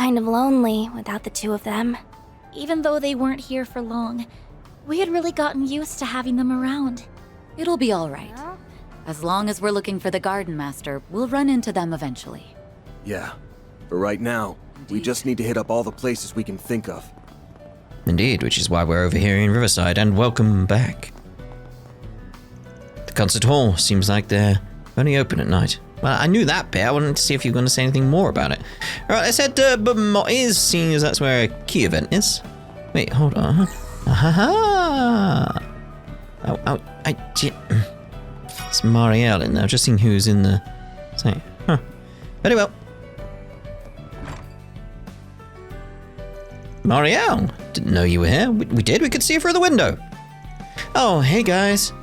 kind of lonely without the two of them. Even though they weren't here for long, we had really gotten used to having them around. It'll be all right. As long as we're looking for the Garden Master, we'll run into them eventually. Yeah. For right now, we just need to hit up all the places we can think of. Indeed, which is why we're over here in Riverside, and welcome back. The concert hall seems like they're only open at night. Well, I knew that bit. I wanted to see if you were going to say anything more about it. Alright, let's head to Bamotti's, seeing as that's where a key event is. Wait, hold on. Ahaha! It's Marielle in there, just seeing who's in the... Say, huh. Very well. Marielle, didn't know you were here. We did, we could see you through the window. Oh, hey guys.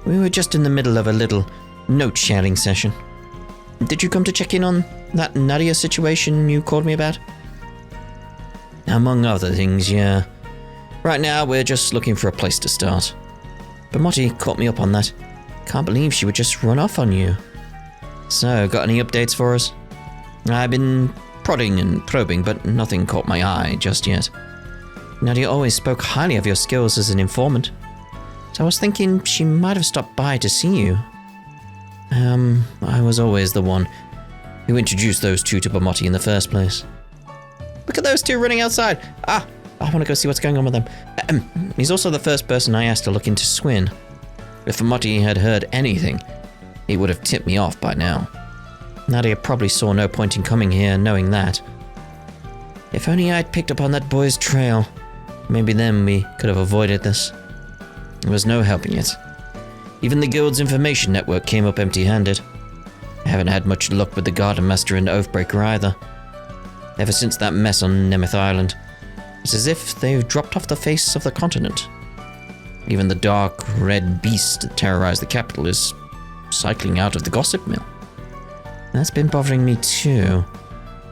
We were just in the middle of a little note-sharing session. Did you come to check in on that Nadia situation you called me about? Among other things, yeah. Right now, we're just looking for a place to start. Bamotti caught me up on that. Can't believe she would just run off on you. So, got any updates for us? I've been prodding and probing, but nothing caught my eye just yet. Nadia always spoke highly of your skills as an informant. So I was thinking she might have stopped by to see you. I was always the one who introduced those two to Bamotti in the first place. Look at those two running outside. I want to go see what's going on with them. He's also the first person I asked to look into Swin. If Bamotti had heard anything, he would have tipped me off by now. Nadia probably saw no point in coming here knowing that. If only I'd picked up on that boy's trail, maybe then we could have avoided this. There was no helping it. Even the guild's information network came up empty-handed. I haven't had much luck with the Garden Master and Oathbreaker either. Ever since that mess on Nemeth Island, it's as if they've dropped off the face of the continent. Even the dark, red beast that terrorized the capital is cycling out of the gossip mill. That's been bothering me too.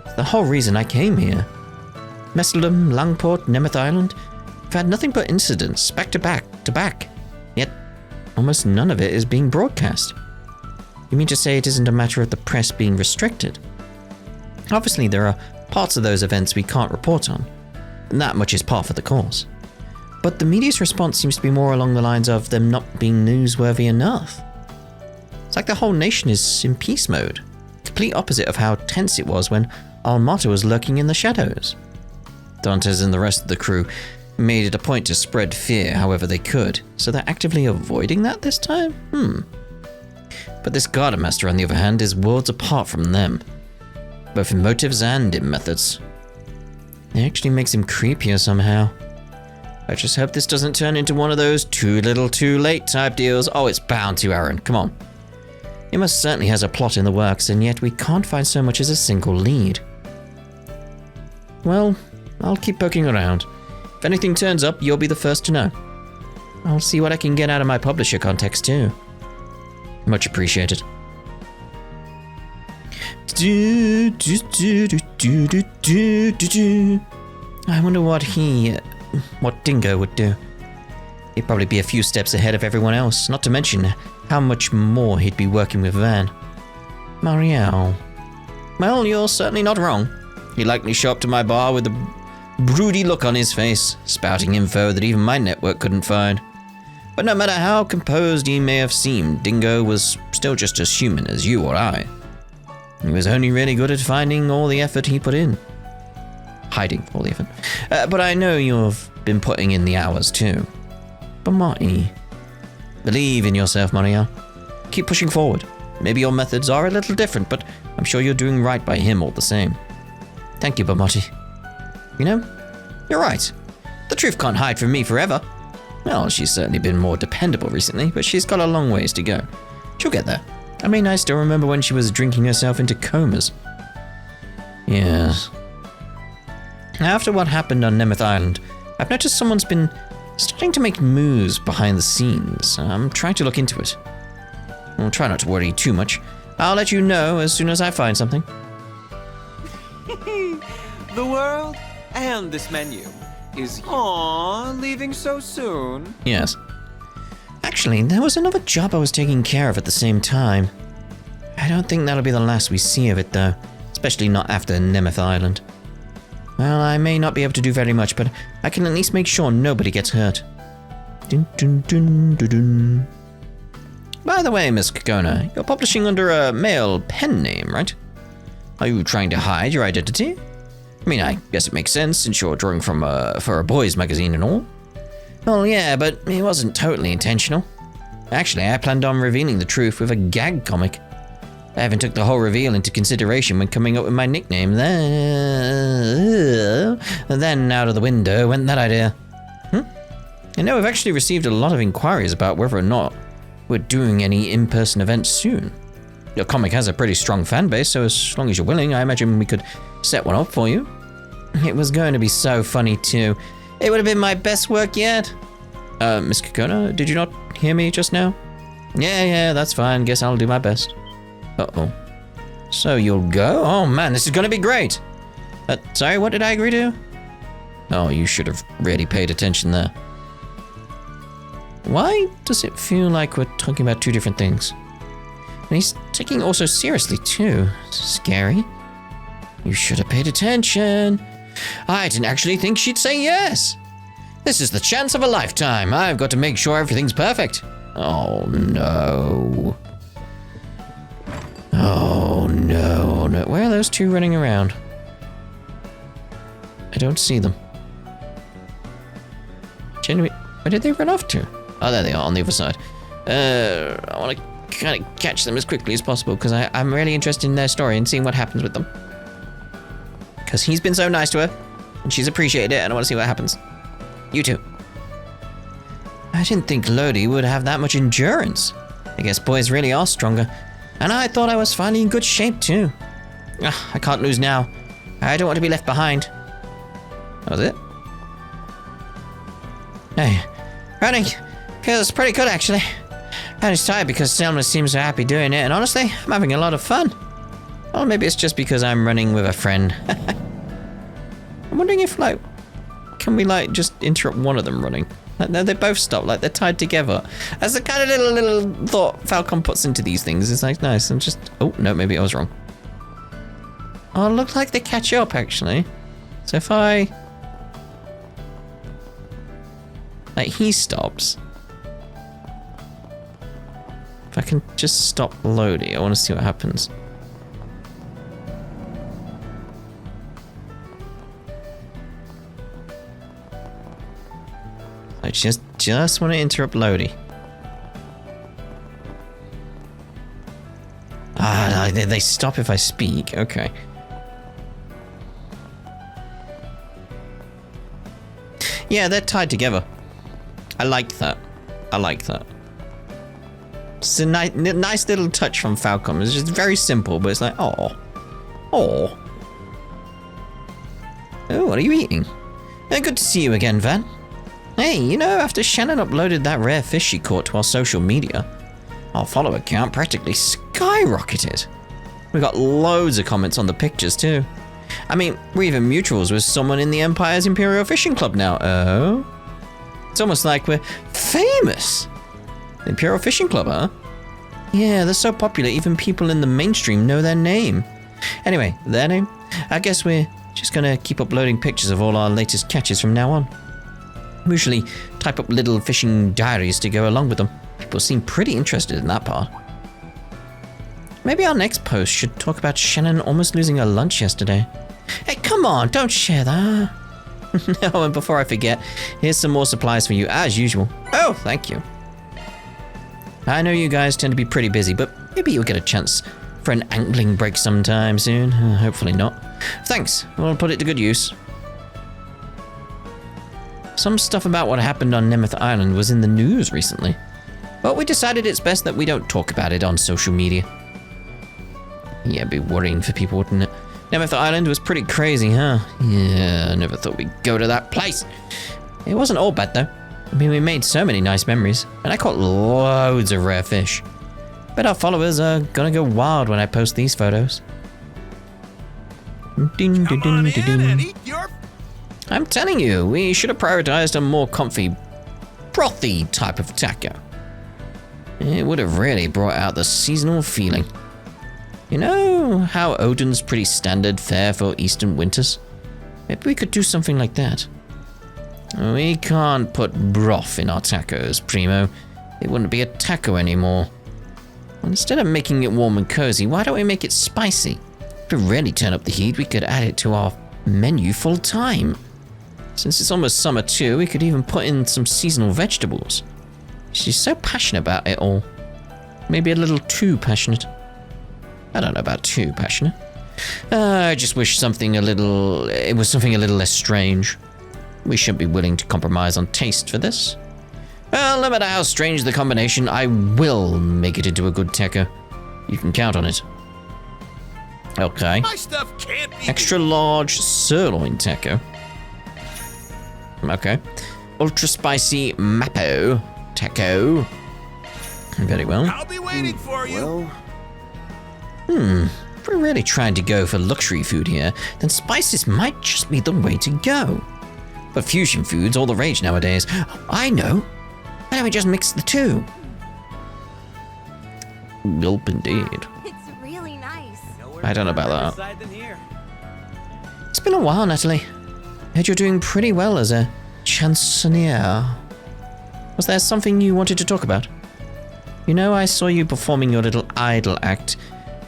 It's the whole reason I came here. Messelum, Langport, Nemeth Island, I've had nothing but incidents, back to back to back. Yet, almost none of it is being broadcast. You mean to say it isn't a matter of the press being restricted? Obviously, there are parts of those events we can't report on, and that much is par for the course. But the media's response seems to be more along the lines of them not being newsworthy enough. It's like the whole nation is in peace mode. Complete opposite of how tense it was when Almata was lurking in the shadows. Dantes and the rest of the crew made it a point to spread fear however they could, so they're actively avoiding that this time? But this Garden Master, on the other hand, is worlds apart from them, both in motives and in methods. It actually makes him creepier somehow. I just hope this doesn't turn into one of those too little too late type deals. Oh, it's bound to, Aaron, come on. He most certainly has a plot in the works, and yet we can't find so much as a single lead. Well, I'll keep poking around. If anything turns up, you'll be the first to know. I'll see what I can get out of my publisher contacts too. Much appreciated. I wonder what Dingo would do. He'd probably be a few steps ahead of everyone else, not to mention how much more he'd be working with Van. Marielle. Well, you're certainly not wrong. He'd likely show up to my bar with a broody look on his face, spouting info that even my network couldn't find. But no matter how composed he may have seemed, Dingo was still just as human as you or I. He was only really good at finding all the effort he put in. Hiding all the effort. But I know you've been putting in the hours too. But Marty, believe in yourself, Marielle. Keep pushing forward. Maybe your methods are a little different, but I'm sure you're doing right by him all the same. Thank you, Bamotti. You know, you're right. The truth can't hide from me forever. Well, she's certainly been more dependable recently, but she's got a long ways to go. She'll get there. I mean, I still remember when she was drinking herself into comas. Yes. After what happened on Nemeth Island, I've noticed someone's been starting to make moves behind the scenes. I'm trying to look into it. I'll try not to worry too much. I'll let you know as soon as I find something. The world and this menu is... Aww, leaving so soon? Yes. Actually, there was another job I was taking care of at the same time. I don't think that'll be the last we see of it, though. Especially not after Nemeth Island. Well, I may not be able to do very much, but I can at least make sure nobody gets hurt. Dun, dun, dun, dun, dun. By the way, Miss Kokona, you're publishing under a male pen name, right? Are you trying to hide your identity? I mean, I guess it makes sense since you're drawing from for a boys' magazine and all. Well, yeah, but it wasn't totally intentional. Actually, I planned on revealing the truth with a gag comic. I even took the whole reveal into consideration when coming up with my nickname. Then out of the window went that idea. I know we've actually received a lot of inquiries about whether or not we're doing any in-person events soon. Your comic has a pretty strong fan base, so as long as you're willing, I imagine we could set one up for you. It was going to be so funny too. It would have been my best work yet. Miss Kokona, did you not hear me just now? Yeah, that's fine. Guess I'll do my best. Uh-oh. So you'll go? Oh man, this is gonna be great. Sorry, what did I agree to? Oh, you should have really paid attention there. Why does it feel like we're talking about two different things? And he's taking it all so seriously too. Scary. You should have paid attention. I didn't actually think she'd say yes. This is the chance of a lifetime. I've got to make sure everything's perfect. Oh no. Oh no. Where are those two running around? I don't see them. Genuinely, where did they run off to? Oh, there they are on the other side. I want to kind of catch them as quickly as possible because I'm really interested in their story and seeing what happens with them. Because he's been so nice to her and she's appreciated it and I want to see what happens. You too. I didn't think Lodi would have that much endurance. I guess boys really are stronger. And I thought I was finally in good shape too. I can't lose now. I don't want to be left behind. That was it? Hey, running feels pretty good actually. I'm just tired because Selma seems so happy doing it, and honestly, I'm having a lot of fun. Well, maybe it's just because I'm running with a friend. I'm wondering if, like, can we, like, just interrupt one of them running? Like, no, they both stop, like, they're tied together. That's the kind of little thought Falcom puts into these things. It's like, nice, and just, oh, no, maybe I was wrong. Oh, it looks like they catch up, actually. So if I, like, he stops. If I can just stop Lodi, I want to see what happens. I just want to interrupt Lodi. Ah, they stop if I speak. Okay. Yeah, they're tied together. I like that. I like that. It's a nice little touch from Falcom. It's just very simple, but it's like, oh. Oh, what are you eating? Good to see you again, Van. Hey, you know, after Shannon uploaded that rare fish she caught to our social media, our follower count practically skyrocketed. We got loads of comments on the pictures too. I mean, we're even mutuals with someone in the Empire's Imperial Fishing Club now. Oh? It's almost like we're famous. The Imperial Fishing Club, huh? Yeah, they're so popular, even people in the mainstream know their name. Anyway, their name? I guess we're just gonna keep uploading pictures of all our latest catches from now on. We usually type up little fishing diaries to go along with them. People seem pretty interested in that part. Maybe our next post should talk about Shannon almost losing her lunch yesterday. Hey, come on, don't share that. Oh, and before I forget, here's some more supplies for you as usual. Oh, thank you. I know you guys tend to be pretty busy, but maybe you'll get a chance for an angling break sometime soon. Hopefully not. Thanks, we'll put it to good use. Some stuff about what happened on Nemeth Island was in the news recently, but we decided it's best that we don't talk about it on social media. Yeah, it'd be worrying for people, wouldn't it? Nemeth Island was pretty crazy, huh? Yeah, I never thought we'd go to that place. It wasn't all bad though. I mean, we made so many nice memories, and I caught loads of rare fish. Bet our followers are gonna go wild when I post these photos. Ding, ding, ding, ding, ding. I'm telling you, we should have prioritized a more comfy, brothy type of taco. It would have really brought out the seasonal feeling. You know how Odin's pretty standard fare for Eastern winters? Maybe we could do something like that. We can't put broth in our tacos, Primo. It wouldn't be a taco anymore. Well, instead of making it warm and cozy, why don't we make it spicy? If we really turn up the heat, we could add it to our menu full time. Since it's almost summer too, we could even put in some seasonal vegetables. She's so passionate about it all. Maybe a little too passionate. I don't know about too passionate. I just wish it was something a little less strange. We should be willing to compromise on taste for this. Well, no matter how strange the combination, I will make it into a good taco. You can count on it. Okay. My stuff can't be Extra large sirloin taco. Okay. Ultra spicy Mapo taco. Very well. I'll be waiting for you. Well, If we're really trying to go for luxury food here, then spices might just be the way to go. But fusion food's all the rage nowadays. I know. Why don't we just mix the two? Gulp indeed. It's really nice. I don't know about that. Riverside than here. It's been a while, Natalie. Heard you're doing pretty well as a chansonnier. Was there something you wanted to talk about? You know, I saw you performing your little idol act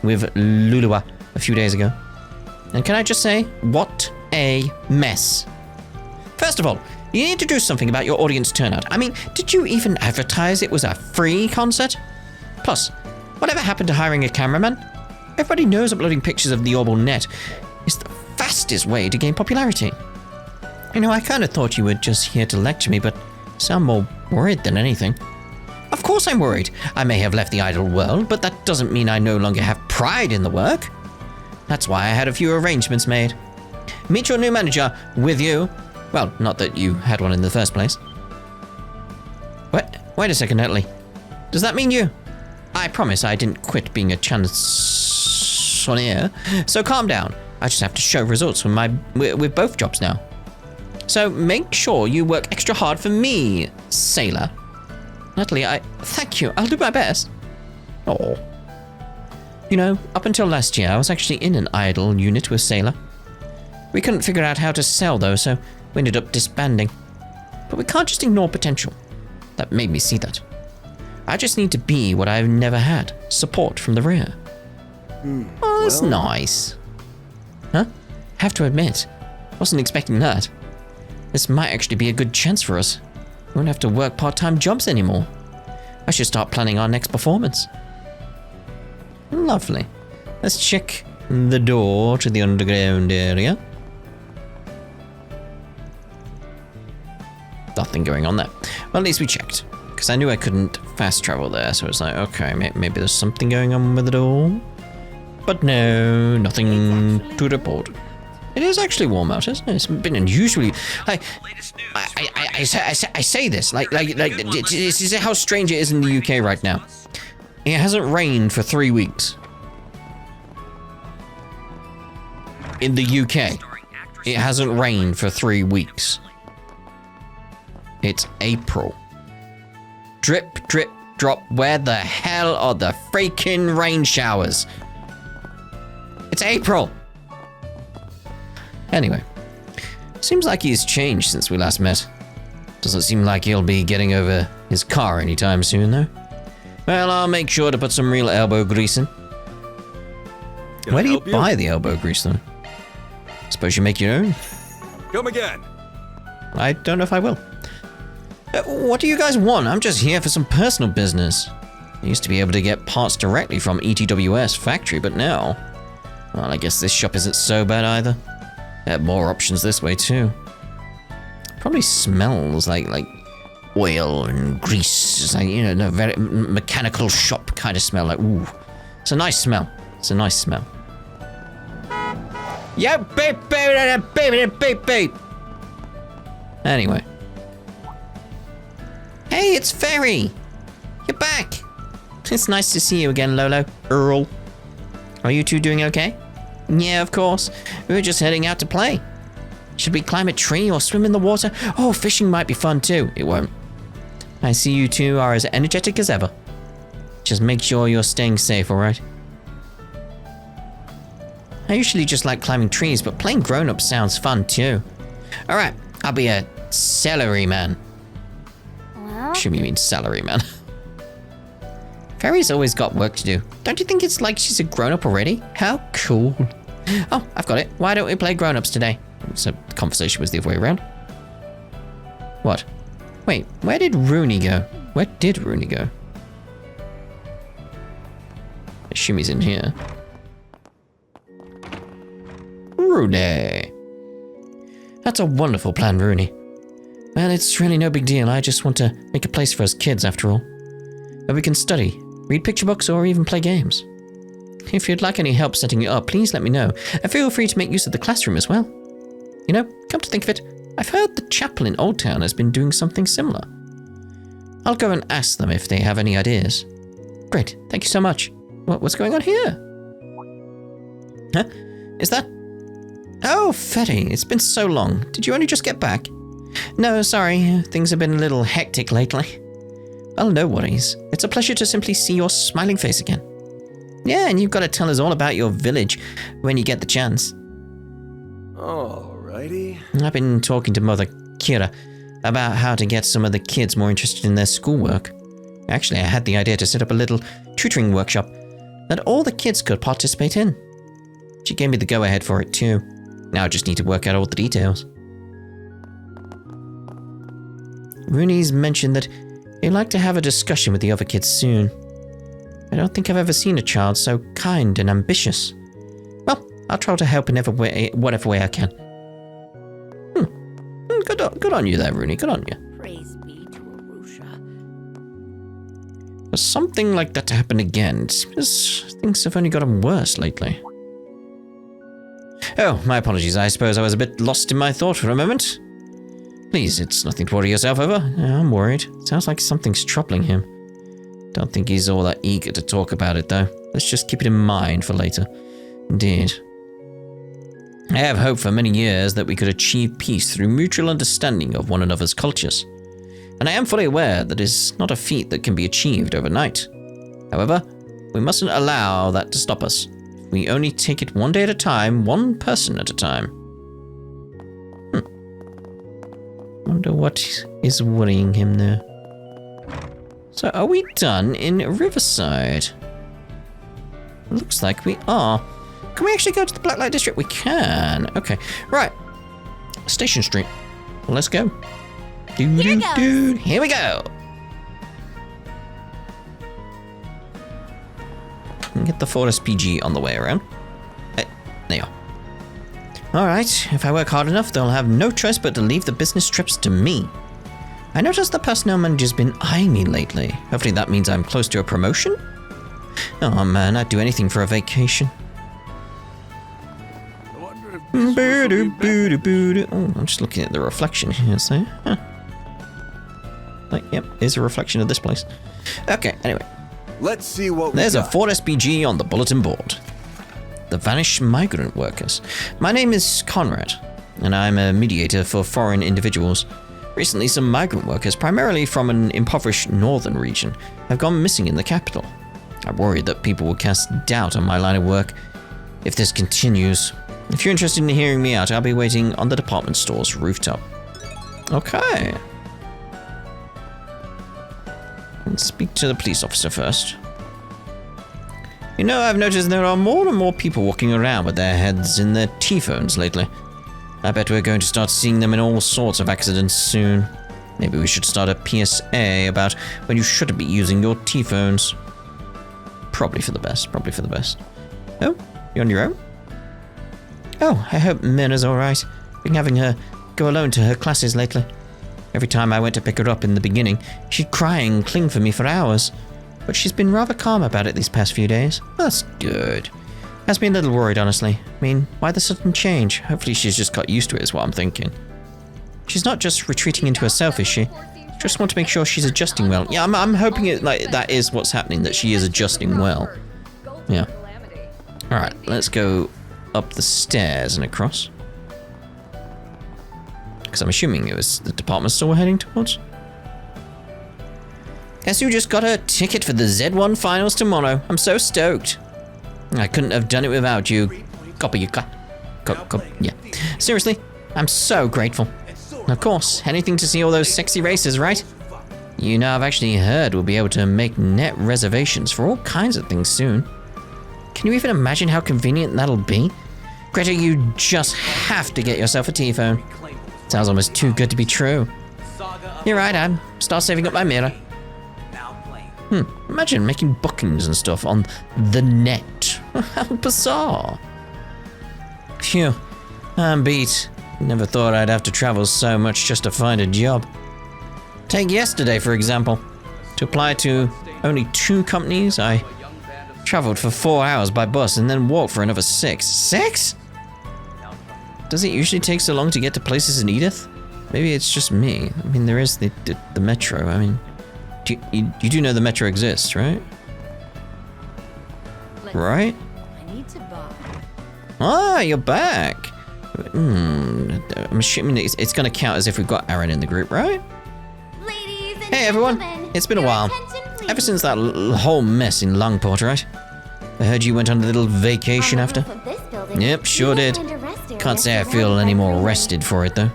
with Lulua a few days ago. And can I just say, what a mess. First of all, you need to do something about your audience turnout. I mean, did you even advertise it was a free concert? Plus, whatever happened to hiring a cameraman? Everybody knows uploading pictures of the Orbital Net is the fastest way to gain popularity. You know, I kind of thought you were just here to lecture me, but you sound more worried than anything. Of course I'm worried. I may have left the idol world, but that doesn't mean I no longer have pride in the work. That's why I had a few arrangements made. Meet your new manager with you. Well, not that you had one in the first place. Wait a second, Natalie. Does that mean you? I promise I didn't quit being a chansonnier, so calm down. I just have to show results with both jobs now. So make sure you work extra hard for me, sailor. Natalie, thank you. I'll do my best. Oh. You know, up until last year, I was actually in an idol unit with Sailor. We couldn't figure out how to sell, though, so we ended up disbanding. But we can't just ignore potential. That made me see that. I just need to be what I've never had. Support from the rear. Oh, that's nice. Huh? Have to admit, wasn't expecting that. This might actually be a good chance for us. We won't have to work part-time jobs anymore. I should start planning our next performance. Lovely. Let's check the door to the underground area. Nothing going on there. Well, at least we checked. Because I knew I couldn't fast travel there, so it's like, okay, maybe there's something going on with the door. But no, nothing to report. It is actually warm out, isn't it? It's been unusually. I say this this is how strange it is in the UK right now. It hasn't rained for 3 weeks. In the UK, it hasn't rained for 3 weeks. It's April. Drip, drip, drop. Where the hell are the freaking rain showers? It's April. Anyway, seems like he's changed since we last met. Doesn't seem like he'll be getting over his car anytime soon, though. Well, I'll make sure to put some real elbow grease in. Where do you buy the elbow grease, though? Suppose you make your own? Come again. I don't know if I will. What do you guys want? I'm just here for some personal business. I used to be able to get parts directly from ETWS factory, but now... Well, I guess this shop isn't so bad either. They have more options this way, too. Probably smells like oil and grease. It's like, you know, a very mechanical shop kind of smell. Like, ooh. It's a nice smell. It's a nice smell. Yeah, beep, beep, beep, beep, beep. Anyway. Hey, it's Ferry. You're back. It's nice to see you again, Lolo. Earl. Are you two doing okay? Yeah, of course. We were just heading out to play. Should we climb a tree or swim in the water? Oh, fishing might be fun too. It won't. I see you two are as energetic as ever. Just make sure you're staying safe, alright? I usually just like climbing trees, but playing grown-up sounds fun too. Alright, I'll be a salaryman. Well, Assume you mean salaryman. Fairy's always got work to do. Don't you think it's like she's a grown-up already? How cool. Oh, I've got it. Why don't we play grown-ups today? So the conversation was the other way around. What? Wait, where did Rooney go? Where did Rooney go? I assume he's in here. Rooney. That's a wonderful plan, Rooney. Well, it's really no big deal. I just want to make a place for us kids, after all. Where we can study, read picture books, or even play games. If you'd like any help setting it up, please let me know. And feel free to make use of the classroom as well. You know, come to think of it, I've heard the chapel in Old Town has been doing something similar. I'll go and ask them if they have any ideas. Great, thank you so much. What's going on here? Huh? Is that... Oh, Fetty, it's been so long. Did you only just get back? No, sorry, things have been a little hectic lately. Well, no worries. It's a pleasure to simply see your smiling face again. Yeah, and you've got to tell us all about your village when you get the chance. Alrighty. I've been talking to Mother Kira about how to get some of the kids more interested in their schoolwork. Actually, I had the idea to set up a little tutoring workshop that all the kids could participate in. She gave me the go-ahead for it too. Now I just need to work out all the details. Rooney's mentioned that he'd like to have a discussion with the other kids soon. I don't think I've ever seen a child so kind and ambitious. Well, I'll try to help in whatever way I can. Good on you there, Rooney. Good on you. Praise be to Arusha. For something like that to happen again, it's because things have only gotten worse lately. Oh, my apologies. I suppose I was a bit lost in my thought for a moment. Please, it's nothing to worry yourself over. I'm worried. Sounds like something's troubling him. Don't think he's all that eager to talk about it, though. Let's just keep it in mind for later. Indeed. I have hoped for many years that we could achieve peace through mutual understanding of one another's cultures. And I am fully aware that it is not a feat that can be achieved overnight. However, we mustn't allow that to stop us. We only take it one day at a time, one person at a time. Wonder what is worrying him there. So are we done in Riverside? Looks like we are. Can we actually go to the Blacklight District? We can. Okay. Right. Station Street. Well, let's go. Here goes. Here we go. Get the Ford SPG on the way around. There you are. Alright, if I work hard enough, they'll have no choice but to leave the business trips to me. I noticed the personnel manager's been eyeing me lately. Hopefully that means I'm close to a promotion? Oh man, I'd do anything for a vacation. I wonder if this was the way back. Oh, I'm just looking at the reflection here, so... Huh. Like, yep, here's a reflection of this place. Okay, anyway. Let's see what There's we a got. Ford SPG on the bulletin board. The Vanished Migrant Workers. My name is Conrad, and I'm a mediator for foreign individuals. Recently, some migrant workers, primarily from an impoverished northern region, have gone missing in the capital. I'm worried that people will cast doubt on my line of work if this continues. If you're interested in hearing me out, I'll be waiting on the department store's rooftop. Okay. Let's speak to the police officer first. You know, I've noticed there are more and more people walking around with their heads in their T-phones lately. I bet we're going to start seeing them in all sorts of accidents soon. Maybe we should start a PSA about when you shouldn't be using your T-phones. Probably for the best, probably for the best. Oh, you're on your own? Oh, I hope Minna's alright. Been having her go alone to her classes lately. Every time I went to pick her up in the beginning, she'd cry and cling for me for hours. But she's been rather calm about it these past few days. That's good. Has me a little worried, honestly. I mean, why the sudden change? Hopefully she's just got used to it is what I'm thinking. She's not just retreating into herself, is she? Just want to make sure she's adjusting well. Yeah, I'm hoping it like that is what's happening, that she is adjusting well. Yeah. Alright, let's go up the stairs and across. Because I'm assuming it was the department store we're heading towards. Guess who just got a ticket for the Z1 finals tomorrow? I'm so stoked. I couldn't have done it without you. Yeah. Seriously, I'm so grateful. And of course, anything to see all those sexy races, right? You know, I've actually heard we'll be able to make net reservations for all kinds of things soon. Can you even imagine how convenient that'll be? Greta, you just have to get yourself a T-phone. Sounds almost too good to be true. You're right, Ab. Start saving up my mirror. Imagine making bookings and stuff on the net. How bizarre. Phew, I'm beat. Never thought I'd have to travel so much just to find a job. Take yesterday, for example. To apply to only 2 companies, I traveled for 4 hours by bus and then walked for another 6. 6? Does it usually take so long to get to places in Edith? Maybe it's just me. I mean, there is the metro. I mean, you do know the metro exists, right? Right? I need to buy. Ah, you're back. I'm assuming it's going to count as if we've got Aaron in the group, right? Ladies and Hey everyone, gentlemen, it's been a your while. attention, please. Ever since that whole mess in Longport, right? I heard you went on a little vacation On the after. roof of this building, Yep, sure you will did. find a rest area Can't say I feel surrounded any by more greenery. rested for it though.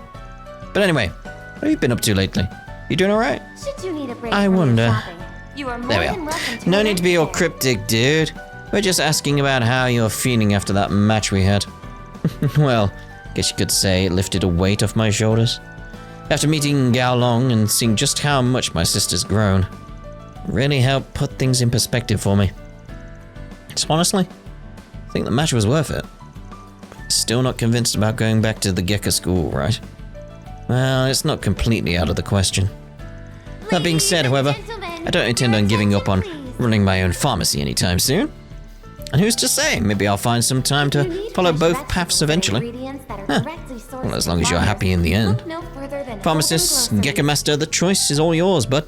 But anyway, what have you been up to lately? You doing alright? Should you need a break I from your wonder. shopping, you are more There we than are. welcome to No a need to be all rest area. cryptic, dude. We're just asking about how you're feeling after that match we had. Well, guess you could say it lifted a weight off my shoulders. After meeting Gao Long and seeing just how much my sister's grown, it really helped put things in perspective for me. So honestly, I think the match was worth it. Still not convinced about going back to the Gecko school, right? Well, it's not completely out of the question. That being said, however, I don't intend on giving up on running my own pharmacy anytime soon. And who's to say, maybe I'll find some time to follow both paths eventually. Well, as long as you're happy in the end. Pharmacist, Gecko Master, the choice is all yours, bud.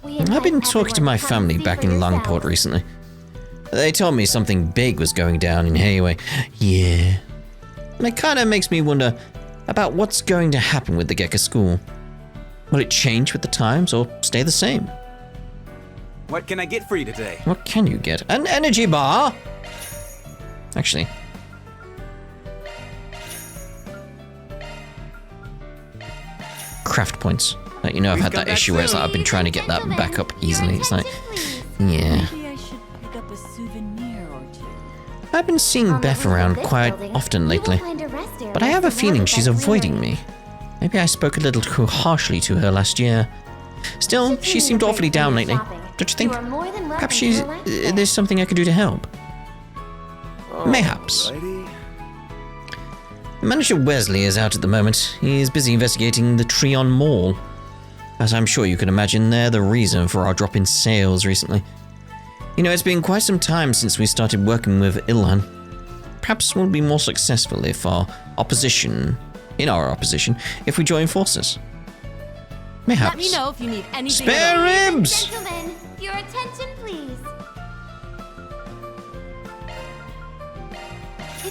I've been talking to my family back in Longport recently. They told me something big was going down in Hayway. Yeah. And it kind of makes me wonder about what's going to happen with the Gecko school. Will it change with the times or stay the same? What can I get for you today? What can you get? An energy bar? Actually. Craft points. Like, you know, I've had that issue where it's like I've been trying to get that back up easily. It's like, yeah. Maybe I should pick up a souvenir or two. I've been seeing Beth around quite often lately, but I have a feeling she's avoiding me. Maybe I spoke a little too harshly to her last year. Still, she seemed awfully down lately. Don't you think? Perhaps there's something I could do to help. Mayhaps. Alrighty. Manager Wesley is out at the moment. He's busy investigating the Treon Mall. As I'm sure you can imagine, they're the reason for our drop in sales recently. You know, it's been quite some time since we started working with Ilhan. Perhaps we'll be more successful if in our opposition, if we join forces. Mayhaps. Let me know if you need anything. Spare ribs! Gentlemen, your attention, please.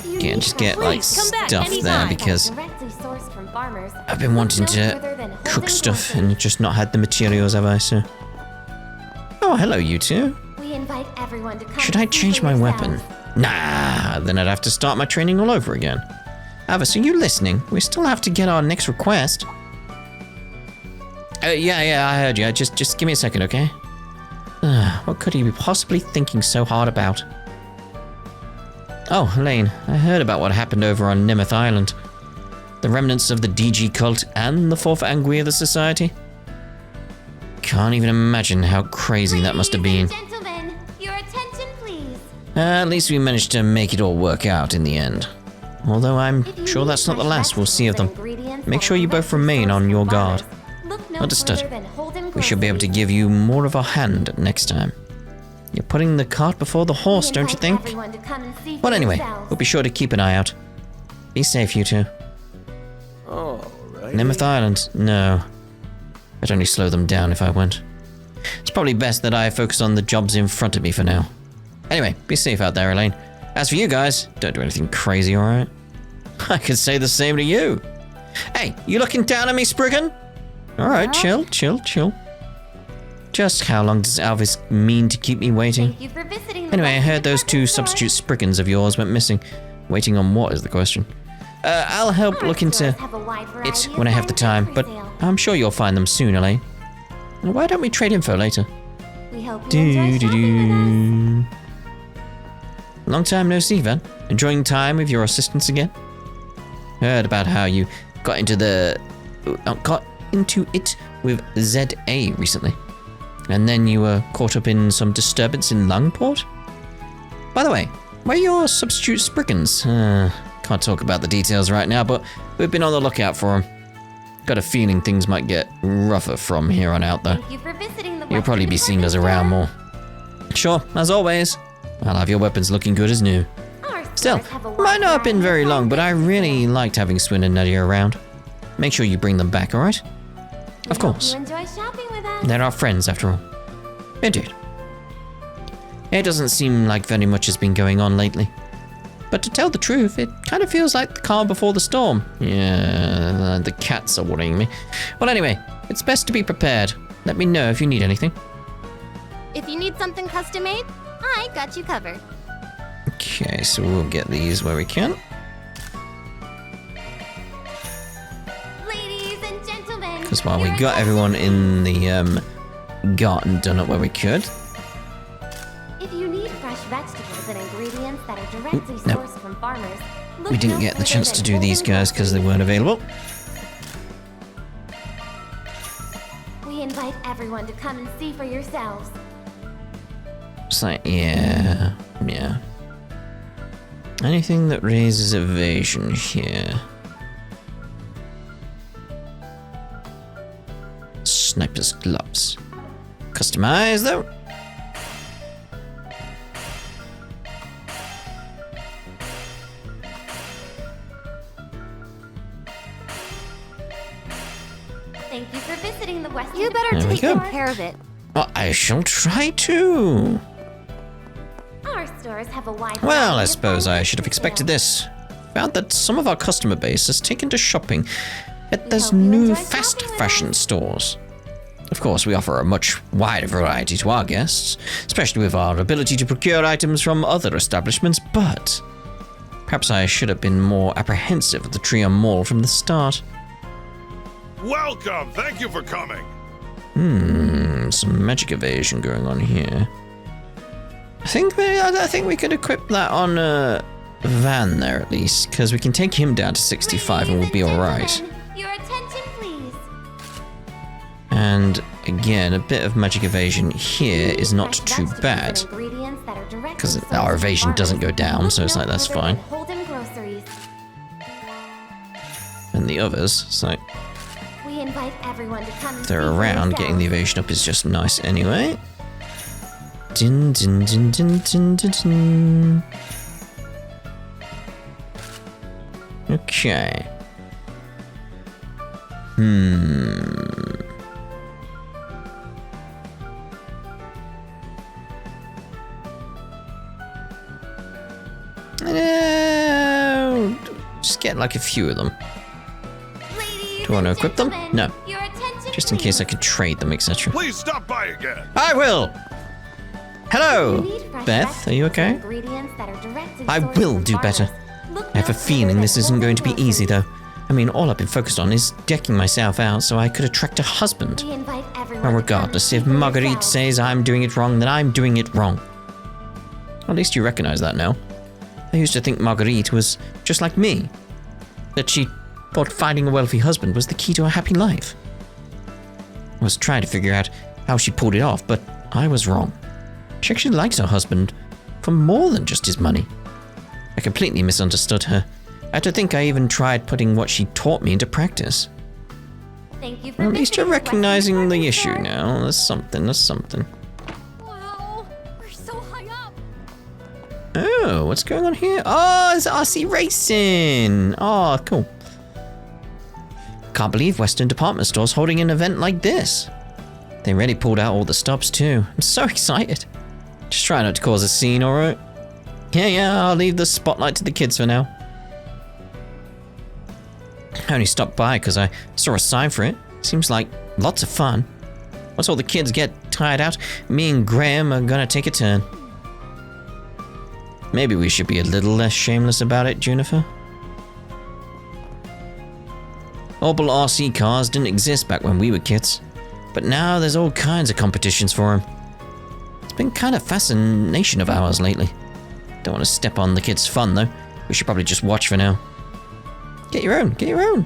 Yeah, just get like Please, come back stuff there anytime. because Directly sourced from farmers, I've been wanting look no to further than cook Holden stuff Grocery. and just not had the materials, have I, so. Oh, hello, you two. We invite everyone to come Should I see change for my yourselves. weapon? Nah, then I'd have to start my training all over again. Ava, are you listening? We still have to get our next request. Yeah, I heard you. Just give me a second, okay? What could he be possibly thinking so hard about? Oh, Elaine, I heard about what happened over on Nemeth Island. The remnants of the DG cult and the fourth Angui of the society. Can't even imagine how crazy that must have been. Ladies and gentlemen, your attention, please. At least we managed to make it all work out in the end. Although I'm If you sure need that's not the fresh last we'll see of them. vegetables and ingredients Make that sure are you both directly remain sourced on your from guard. farmers, look no Understood. further than Holden We should be able to Grocery. give you more of a hand next time. You're putting the cart before the horse, We don't you invite think? everyone to come and see for Well, anyway, yourselves. we'll be sure to keep an eye out. Be safe, you two. Alright. Nemeth Island? No. I'd only slow them down if I went. It's probably best that I focus on the jobs in front of me for now. Anyway, be safe out there, Elaine. As for you guys, don't do anything crazy, alright? I could say the same to you. Hey, you looking down at me, Spriggan? Alright, chill. Just how long does Alvis mean to keep me waiting? Thank you for visiting the Anyway, I Western heard those two Department Store. substitute Spriggans of yours went missing. Waiting on what is the question? I'll help Our look into stores have a wide it variety of when I have the items time, for but sale. I'm sure you'll find them soon, Elaine. Why don't we trade info later? We hope you enjoy shopping with us. Long time no see, Van. Enjoying time with your assistants again? Heard about how you got into it with ZA recently. And then you were caught up in some disturbance in Lungport? By the way, where are your substitute Spriggans? Can't talk about the details right now, but we've been on the lookout for them. Got a feeling things might get rougher from here on out, though. Thank you for visiting the You'll probably be seeing us around more. Sure, as always. I'll have your weapons looking good as new. Still, might not have been very long, but I really liked having Swin and Nadia around. Make sure you bring them back, alright? Of course. You enjoy shopping with us. They're our friends, after all. Indeed. It doesn't seem like very much has been going on lately. But to tell the truth, it kind of feels like the calm before the storm. Yeah, the cats are worrying me. Well, anyway, it's best to be prepared. Let me know if you need anything. If you need something custom made, I got you covered. Okay, so we'll get these where we can. Ladies and gentlemen. Because while we got everyone in the garden done up where we could. If you need fresh vegetables and ingredients that are directly no. sourced from farmers, look We didn't no get the further chance than to do these Golden guys because they weren't available. We invite everyone to come and see for yourselves. It's like, yeah. Anything that raises evasion here. Sniper's gloves. Customize though. Thank you for visiting the Western You better There we take go. good care of it. Well, I shall try to. Our stores have a wide Well, I variety of suppose I items should have for expected sale. this. Found that some of our customer base has taken to shopping at those hope you new enjoy fast shopping with fashion us. stores. Of course, we offer a much wider variety to our guests, especially with our ability to procure items from other establishments, but perhaps I should have been more apprehensive of the Trium Mall from the start. Welcome! Thank you for coming! Some magic evasion going on here. I think we could equip that on Van there at least, because we can take him down to 65 and we'll be alright. Gentlemen, your attention, please. And again, a bit of magic evasion here is not Fresh too vegetables bad, and ingredients that are directly because sourced our from evasion farmers. doesn't go down, so it's like that's Look no fine. further than Holden Groceries. And the others, so We invite everyone to come and they're see for around, getting the yourselves. evasion up is just nice anyway. Din, din, din, din, din, din, din. Okay. Just get like a few of them. Ladies Do I want to and equip them? gentlemen, No. your attention, Just in case I please. could trade them, etc. Please stop by again! I will! Hello! You need fresh Beth, are you vegetables and okay? ingredients that are directly I sourced will from do better. farmers. Look I have no a feeling further this than isn't going to be Holden easy, Groceries. though. I mean, all I've been focused on is decking myself out so I could attract a husband. We invite everyone Well, to regardless, come if and see for Marguerite yourselves. says I'm doing it wrong, then I'm doing it wrong. At least you recognize that now. I used to think Marguerite was just like me. That she thought finding a wealthy husband was the key to a happy life. I was trying to figure out how she pulled it off, but I was wrong. She actually likes her husband for more than just his money. I completely misunderstood her. I had to think I even tried putting what she taught me into practice. Thank you for Well, at least you're visiting the Western recognizing the Department issue Store. now. There's something. Wow, we're so high up. Oh, what's going on here? Oh, it's RC Racing. Oh, cool. Can't believe Western Department Store's holding an event like this. They really pulled out all the stops too. I'm so excited. Just try not to cause a scene, alright? Yeah, I'll leave the spotlight to the kids for now. I only stopped by because I saw a sign for it. Seems like lots of fun. Once all the kids get hideout, me and Graham are gonna take a turn. Maybe we should be a little less shameless about it, Juniper. Opel RC cars didn't exist back when we were kids, but now there's all kinds of competitions for them. It's been kind of fascination of ours lately. Don't want to step on the kids' fun though. We should probably just watch for now. Get your own, get your own.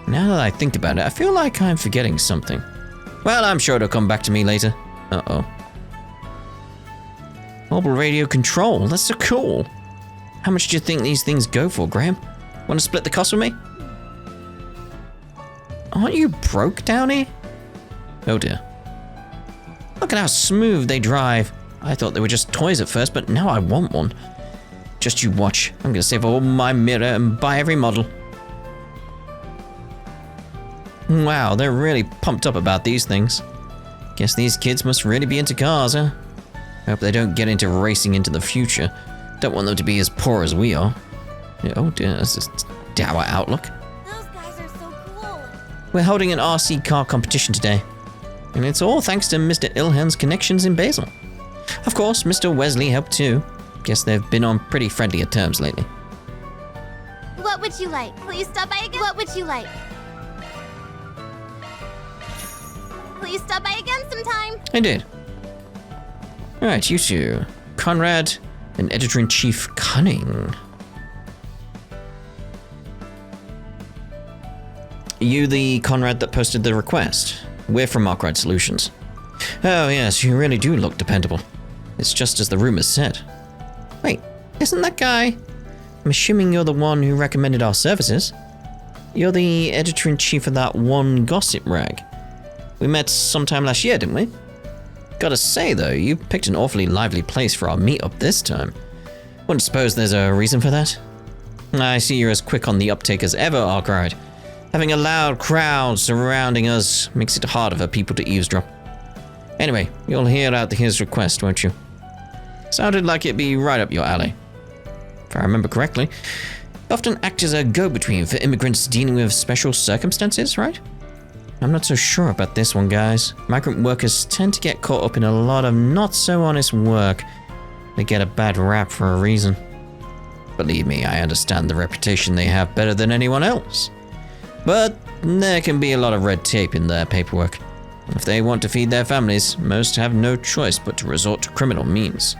Now that I think about it, I feel like I'm forgetting something. Well, I'm sure it'll come back to me later. Uh-oh. Mobile radio control, that's so cool. How much do you think these things go for, Graham? Want to split the cost with me? Aren't you broke, Downey? Oh dear. Look at how smooth they drive. I thought they were just toys at first, but now I want one. Just you watch. I'm gonna save all my mirror and buy every model. Wow, they're really pumped up about these things. Guess these kids must really be into cars, huh? Hope they don't get into racing into the future. Don't want them to be as poor as we are. Oh dear, that's a dour outlook. Those guys are so cool. We're holding an RC car competition today. And it's all thanks to Mr. Ilhan's connections in Basel. Of course, Mr. Wesley helped too. Guess they've been on pretty friendly terms lately. What would you like? Will you stop by again? What would you like? Will you stop by again sometime? I did. Alright, you two. Conrad and Editor-in-Chief Cunning. You the Conrad that posted the request? We're from Arkwright Solutions. Oh yes, you really do look dependable. It's just as the rumors said. Wait, isn't that guy? I'm assuming you're the one who recommended our services. You're the editor-in-chief of that one gossip rag. We met sometime last year, didn't we? Gotta say though, you picked an awfully lively place for our meetup this time. Wouldn't suppose there's a reason for that? I see you're as quick on the uptake as ever, Arkwright. Having a loud crowd surrounding us makes it harder for people to eavesdrop. Anyway, you'll hear out his request, won't you? Sounded like it'd be right up your alley. If I remember correctly, you often act as a go-between for immigrants dealing with special circumstances, right? I'm not so sure about this one, guys. Migrant workers tend to get caught up in a lot of not-so-honest work. They get a bad rap for a reason. Believe me, I understand the reputation they have better than anyone else. But there can be a lot of red tape in their paperwork. If they want to feed their families, most have no choice but to resort to criminal means.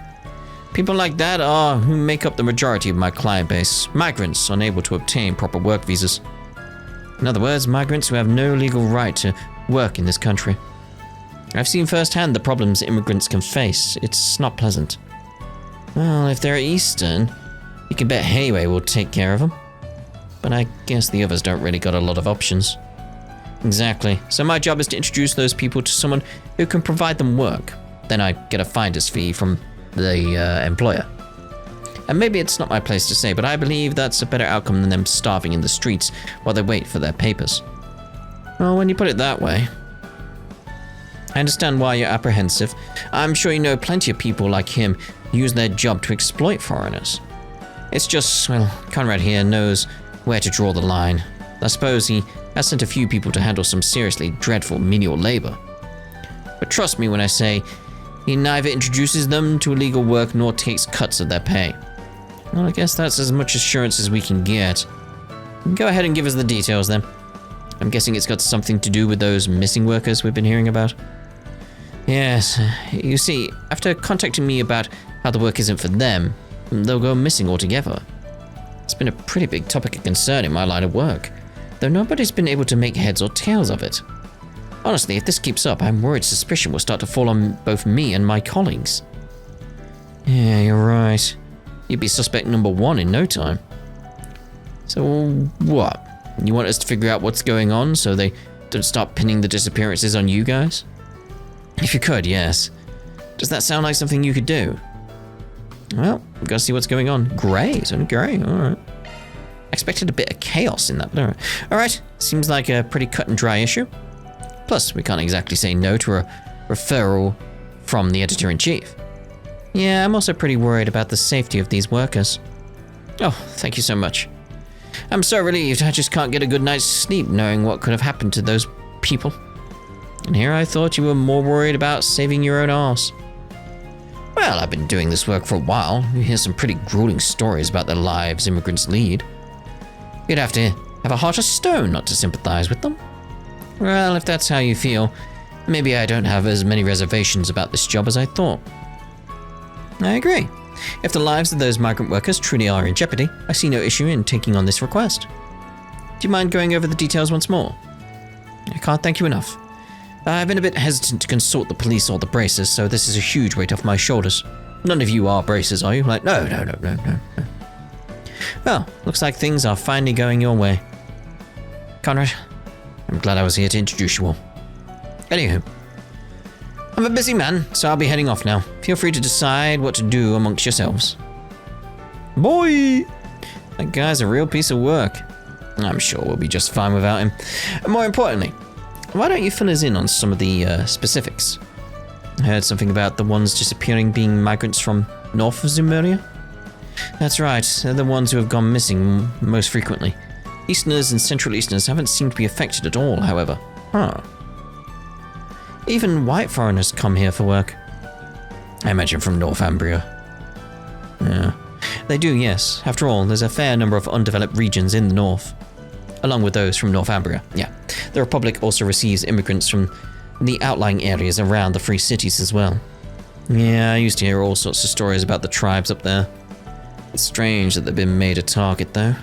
People like that are who make up the majority of my client base, migrants unable to obtain proper work visas. In other words, migrants who have no legal right to work in this country. I've seen firsthand the problems immigrants can face. It's not pleasant. Well, if they're Eastern, you can bet Hayway will take care of them. But I guess the others don't really got a lot of options. Exactly. So my job is to introduce those people to someone who can provide them work. Then I get a finder's fee from the employer. And maybe it's not my place to say, but I believe that's a better outcome than them starving in the streets while they wait for their papers. Well, when you put it that way, I understand why you're apprehensive. I'm sure you know plenty of people like him use their job to exploit foreigners. It's just, well, Conrad here knows where to draw the line. I suppose he has sent a few people to handle some seriously dreadful menial labor. But trust me when I say, he neither introduces them to illegal work nor takes cuts of their pay. Well, I guess that's as much assurance as we can get. Go ahead and give us the details then. I'm guessing it's got something to do with those missing workers we've been hearing about. Yes, you see, after contacting me about how the work isn't for them, they'll go missing altogether. It's been a pretty big topic of concern in my line of work, though nobody's been able to make heads or tails of it. Honestly, if this keeps up, I'm worried suspicion will start to fall on both me and my colleagues. Yeah, you're right. You'd be suspect number one in no time. So what? You want us to figure out what's going on so they don't start pinning the disappearances on you guys? If you could, yes. Does that sound like something you could do? Well, we've got to see what's going on. Great, great, alright. Expected a bit of chaos in that, but alright. Alright, seems like a pretty cut and dry issue. Plus, we can't exactly say no to a referral from the editor-in-chief. Yeah, I'm also pretty worried about the safety of these workers. Oh, thank you so much. I'm so relieved I just can't get a good night's sleep knowing what could have happened to those people. And here I thought you were more worried about saving your own arse. Well, I've been doing this work for a while. You hear some pretty grueling stories about the lives immigrants lead. You'd have to have a heart of stone not to sympathize with them. Well, if that's how you feel, maybe I don't have as many reservations about this job as I thought. I agree. If the lives of those migrant workers truly are in jeopardy, I see no issue in taking on this request. Do you mind going over the details once more? I can't thank you enough. I've been a bit hesitant to consult the police or the bracers, so this is a huge weight off my shoulders. None of you are bracers, are you? Like, no. Well, looks like things are finally going your way. Conrad, I'm glad I was here to introduce you all. Anywho, I'm a busy man, so I'll be heading off now. Feel free to decide what to do amongst yourselves. Boy! That guy's a real piece of work. I'm sure we'll be just fine without him. And more importantly, why don't you fill us in on some of the specifics? I heard something about the ones disappearing being migrants from north of Zumeria. That's right, they're the ones who have gone missing most frequently. Easterners and Central Easterners haven't seemed to be affected at all, however. Even white foreigners come here for work. I imagine from Northumbria. Yeah, they do, yes. After all, there's a fair number of undeveloped regions in the north. Along with those from Northumbria, yeah. The Republic also receives immigrants from the outlying areas around the free cities as well. Yeah, I used to hear all sorts of stories about the tribes up there. It's strange that they've been made a target, though.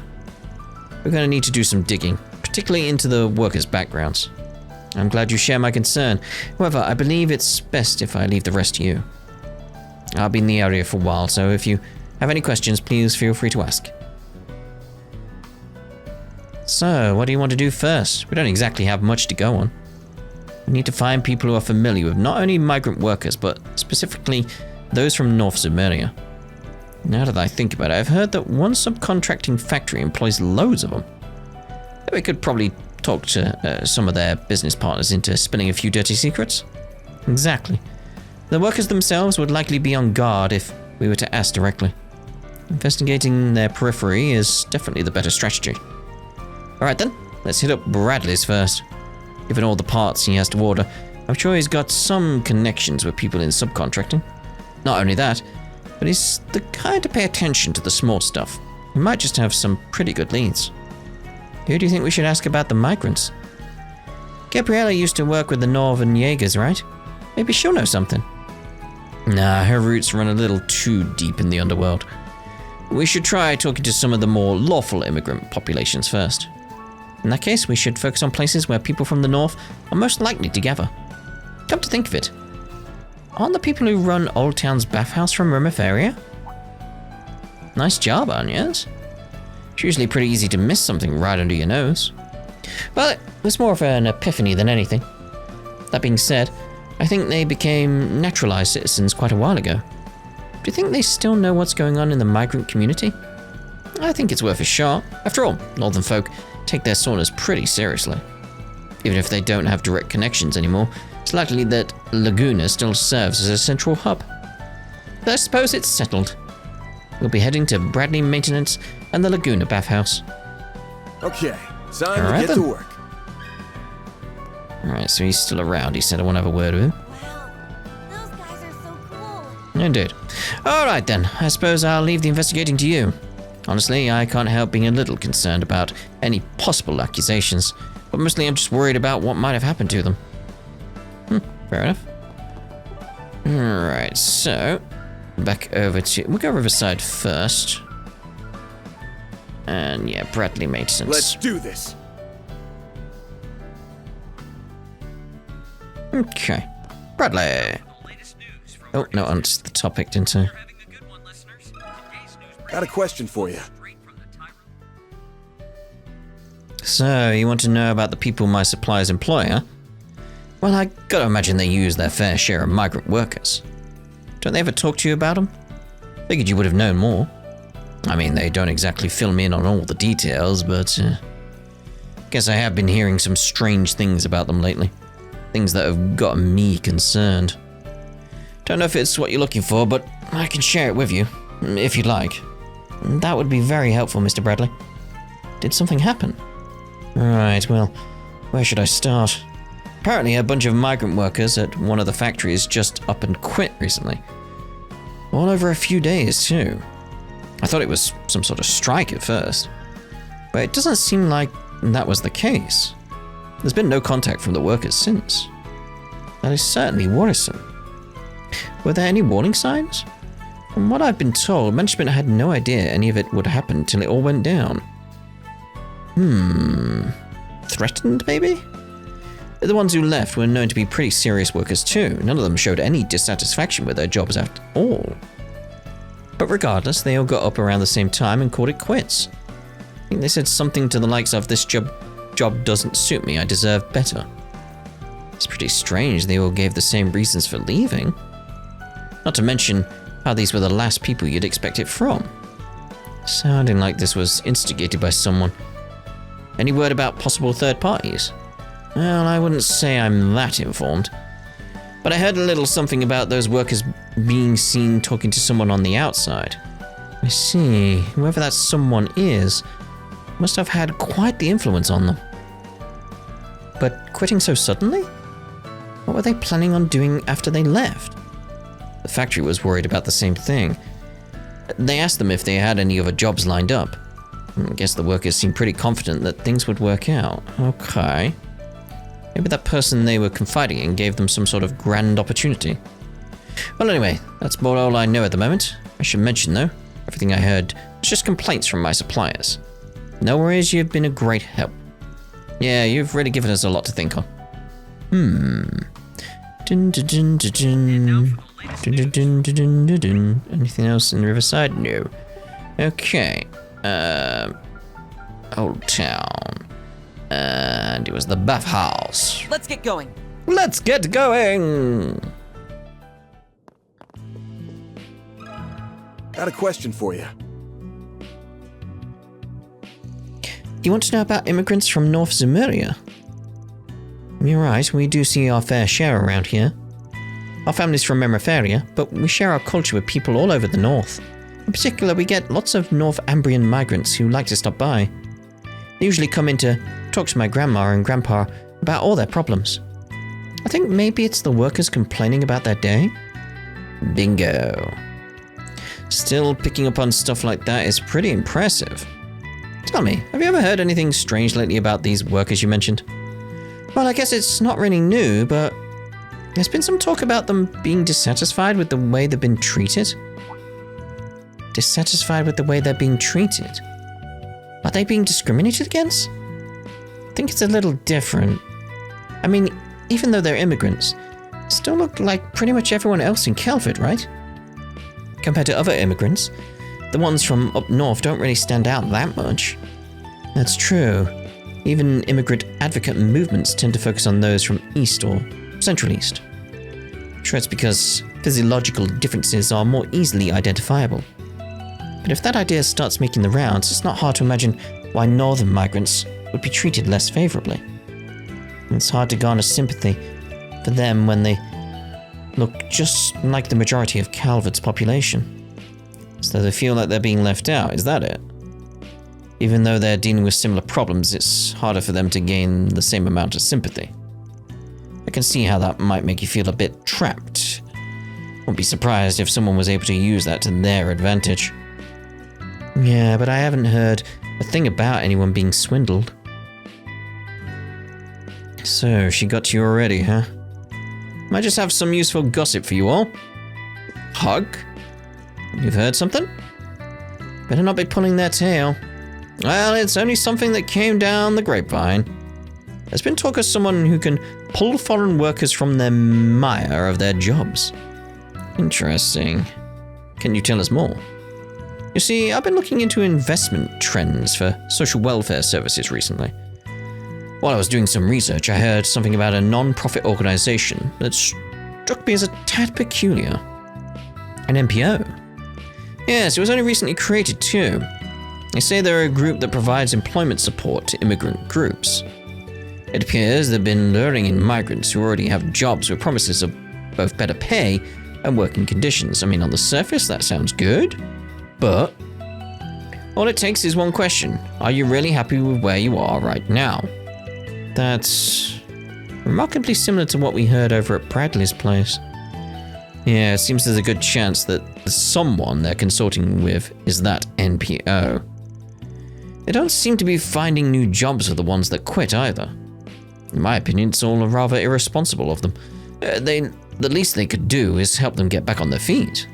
We're going to need to do some digging, particularly into the workers' backgrounds. I'm glad you share my concern. However, I believe it's best if I leave the rest to you. I'll be in the area for a while, so if you have any questions, please feel free to ask. So, what do you want to do first? We don't exactly have much to go on. We need to find people who are familiar with not only migrant workers, but specifically those from North Zumeria. Now that I think about it, I've heard that one subcontracting factory employs loads of them. We could probably talk to some of their business partners into spilling a few dirty secrets. Exactly. The workers themselves would likely be on guard if we were to ask directly. Investigating their periphery is definitely the better strategy. Alright then, let's hit up Bradley's first. Given all the parts he has to order, I'm sure he's got some connections with people in subcontracting. Not only that, but he's the kind to pay attention to the small stuff. He might just have some pretty good leads. Who do you think we should ask about the migrants? Gabriella used to work with the Northern Jaegers, right? Maybe she'll know something. Nah, her roots run a little too deep in the underworld. We should try talking to some of the more lawful immigrant populations first. In that case, we should focus on places where people from the north are most likely to gather. Come to think of it, aren't the people who run Old Town's bathhouse from Riverside? Nice job, Agnes. It's usually pretty easy to miss something right under your nose. Well, it was more of an epiphany than anything. That being said, I think they became naturalized citizens quite a while ago. Do you think they still know what's going on in the migrant community? I think it's worth a shot. After all, northern folk take their saunas pretty seriously. Even if they don't have direct connections anymore, it's likely that Laguna still serves as a central hub. But I suppose it's settled. We'll be heading to Bradley Maintenance and the Laguna Bathhouse. Okay, time to get to work. Alright, so he's still around. He said I want to have a word with him. Wow, those guys are so cool. Indeed. Alright then, I suppose I'll leave the investigating to you. Honestly, I can't help being a little concerned about any possible accusations, but mostly I'm just worried about what might have happened to them. Fair enough. Alright, so back over to... We'll go Riverside first. And yeah, Bradley Maintenance. Let's do this. Okay. Bradley. Oh, no, on the topic, didn't I? Got a question for you. So, you want to know about the people my suppliers employ, huh? Well, I gotta imagine they use their fair share of migrant workers. Don't they ever talk to you about them? Figured you would have known more. I mean, they don't exactly fill me in on all the details, but guess I have been hearing some strange things about them lately. Things that have got me concerned. Don't know if it's what you're looking for, but I can share it with you, if you'd like. That would be very helpful, Mr. Bradley. Did something happen? Right, well, where should I start? Apparently, a bunch of migrant workers at one of the factories just up and quit recently. All over a few days, too. I thought it was some sort of strike at first, but it doesn't seem like that was the case. There's been no contact from the workers since. That is certainly worrisome. Were there any warning signs? From what I've been told, management had no idea any of it would happen till it all went down. Threatened, maybe? The ones who left were known to be pretty serious workers too. None of them showed any dissatisfaction with their jobs at all. But regardless, they all got up around the same time and called it quits. I think they said something to the likes of, "This job doesn't suit me, I deserve better." It's pretty strange they all gave the same reasons for leaving. Not to mention how these were the last people you'd expect it from. Sounding like this was instigated by someone. Any word about possible third parties? Well, I wouldn't say I'm that informed. But I heard a little something about those workers being seen talking to someone on the outside. I see. Whoever that someone is must have had quite the influence on them. But quitting so suddenly? What were they planning on doing after they left? The factory was worried about the same thing. They asked them if they had any other jobs lined up. I guess the workers seemed pretty confident that things would work out. Okay. Maybe that person they were confiding in gave them some sort of grand opportunity. Well, anyway, that's about all I know at the moment. I should mention, though, everything I heard was just complaints from my suppliers. No worries, you've been a great help. Yeah, you've really given us a lot to think on. Dun, dun, dun, dun, dun. Dun, dun, dun, dun, dun, dun, dun. Anything else in Riverside? No. Okay. Old Town. And it was the bathhouse. Let's get going. Let's get going! Got a question for you. You want to know about immigrants from North Zemuria? You're right, we do see our fair share around here. Our family's from Memifaria, but we share our culture with people all over the north. In particular, we get lots of North Ambrian migrants who like to stop by. They usually come in to talk to my grandma and grandpa about all their problems. I think maybe it's the workers complaining about their day? Bingo. Still picking up on stuff like that is pretty impressive. Tell me, have you ever heard anything strange lately about these workers you mentioned? Well, I guess it's not really new, but there's been some talk about them being dissatisfied with the way they've been treated. Dissatisfied with the way they're being treated? Are they being discriminated against? I think it's a little different. I mean, even though they're immigrants, they still look like pretty much everyone else in Kelford, right? Compared to other immigrants, the ones from up north don't really stand out that much. That's true. Even immigrant advocate movements tend to focus on those from east or central east. I'm sure it's because physiological differences are more easily identifiable. But if that idea starts making the rounds, it's not hard to imagine why northern migrants would be treated less favorably. It's hard to garner sympathy for them when they look just like the majority of Calvert's population. So they feel like they're being left out, is that it? Even though they're dealing with similar problems, it's harder for them to gain the same amount of sympathy. I can see how that might make you feel a bit trapped. Wouldn't be surprised if someone was able to use that to their advantage. Yeah, but I haven't heard a thing about anyone being swindled. So, she got to you already, huh? Might just have some useful gossip for you all. Hug? You've heard something? Better not be pulling their tail. Well, it's only something that came down the grapevine. There's been talk of someone who can pull foreign workers from their mire of their jobs. Interesting. Can you tell us more? You see, I've been looking into investment trends for social welfare services recently. While I was doing some research, I heard something about a non-profit organization that struck me as a tad peculiar. An NPO. Yes, it was only recently created too. They say they're a group that provides employment support to immigrant groups. It appears they've been luring in migrants who already have jobs with promises of both better pay and working conditions. I mean, on the surface, that sounds good, but all it takes is one question. Are you really happy with where you are right now? That's Remarkably similar to what we heard over at Bradley's place. Yeah, it seems there's a good chance that the someone they're consorting with is that NPO. They don't seem to be finding new jobs for the ones that quit either. In my opinion, it's all rather irresponsible of them. The least they could do is help them get back on their feet.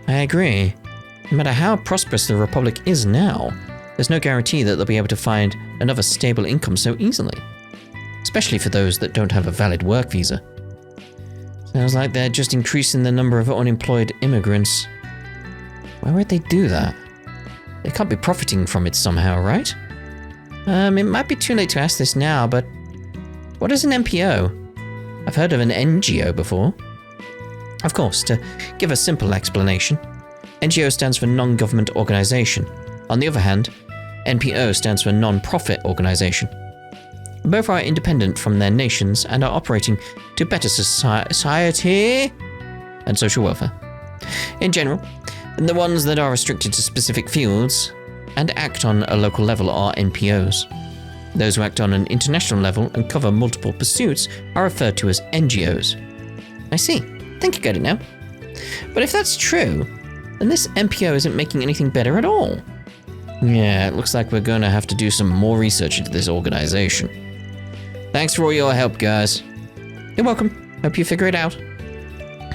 I agree. No matter how prosperous the Republic is now, there's no guarantee that they'll be able to find another stable income so easily. Especially for those that don't have a valid work visa. Sounds like they're just increasing the number of unemployed immigrants. Why would they do that? They can't be profiting from it somehow, right? It might be too late to ask this now, but what is an NPO? I've heard of an NGO before. Of course, to give a simple explanation, NGO stands for non-government organization. On the other hand, NPO stands for non-profit organization. Both are independent from their nations and are operating to better society and social welfare. In general, the ones that are restricted to specific fields and act on a local level are NPOs. Those who act on an international level and cover multiple pursuits are referred to as NGOs. I see. I think you get it now. But if that's true, then this NPO isn't making anything better at all. Yeah, it looks like we're going to have to do some more research into this organization. Thanks for all your help, guys. You're welcome. Hope you figure it out.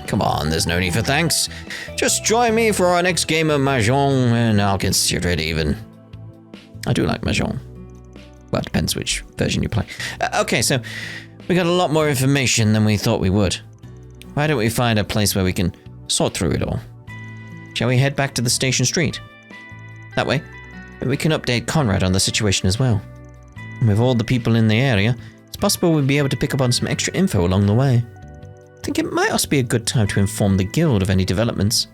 Come on, there's no need for thanks. Just join me for our next game of Mahjong, and I'll consider it even. I do like Mahjong. Well, it depends which version you play. Okay, so we got a lot more information than we thought we would. Why don't we find a place where we can sort through it all? Shall we head back to the station street? That way, we can update Conrad on the situation as well. And with all the people in the area, it's possible we'll be able to pick up on some extra info along the way. I think it might also be a good time to inform the guild of any developments.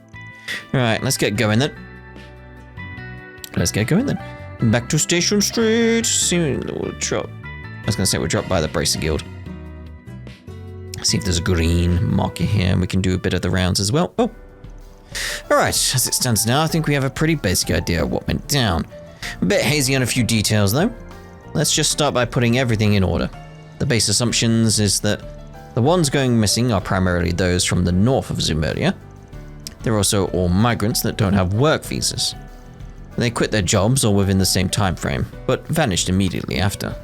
Alright, let's get going then. Back to Station Street. Soon we'll drop. I was going to say we'll drop by the Bracer Guild. See if there's a green marker here, and we can do a bit of the rounds as well. Oh! Alright, as it stands now, I think we have a pretty basic idea of what went down. A bit hazy on a few details though. Let's just start by putting everything in order. The base assumptions is that the ones going missing are primarily those from the north of Zumeria. They're also all migrants that don't have work visas. They quit their jobs all within the same time frame, but vanished immediately after.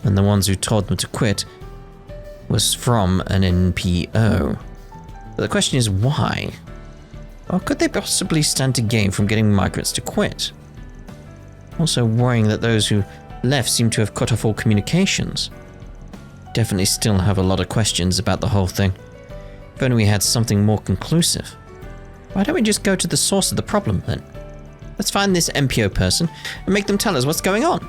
And the ones who told them to quit was from an NPO. But the question is why? Or could they possibly stand to gain from getting migrants to quit? Also worrying that those who left seem to have cut off all communications. Definitely still have a lot of questions about the whole thing. If only we had something more conclusive. Why don't we just go to the source of the problem then? Let's find this NPO person and make them tell us what's going on.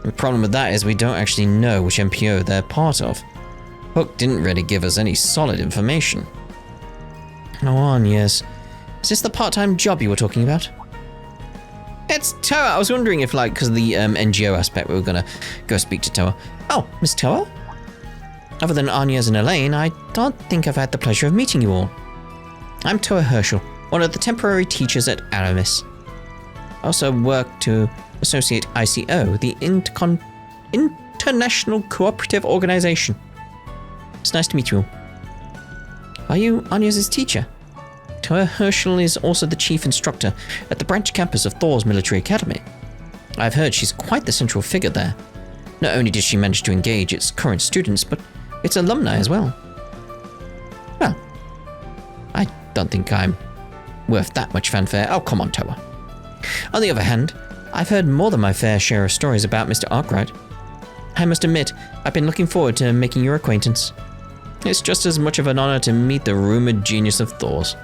The problem with that is we don't actually know which NPO they're part of. Hook didn't really give us any solid information. Oh, yes. Is this the part-time job you were talking about? It's Toa. I was wondering if, because of the NGO aspect, we were going to go speak to Toa. Oh, Miss Toa? Other than Anya's and Elaine, I don't think I've had the pleasure of meeting you all. I'm Toa Herschel, one of the temporary teachers at Aramis. I also work to associate ICO, the International Cooperative Organization. It's nice to meet you all. Are you Anya's teacher? Toa Herschel is also the chief instructor at the branch campus of Thor's Military Academy. I've heard she's quite the central figure there. Not only did she manage to engage its current students, but its alumni as well. Well, I don't think I'm worth that much fanfare. Oh, come on, Toa. On the other hand, I've heard more than my fair share of stories about Mr. Arkwright. I must admit, I've been looking forward to making your acquaintance. It's just as much of an honor to meet the rumored genius of Thor's.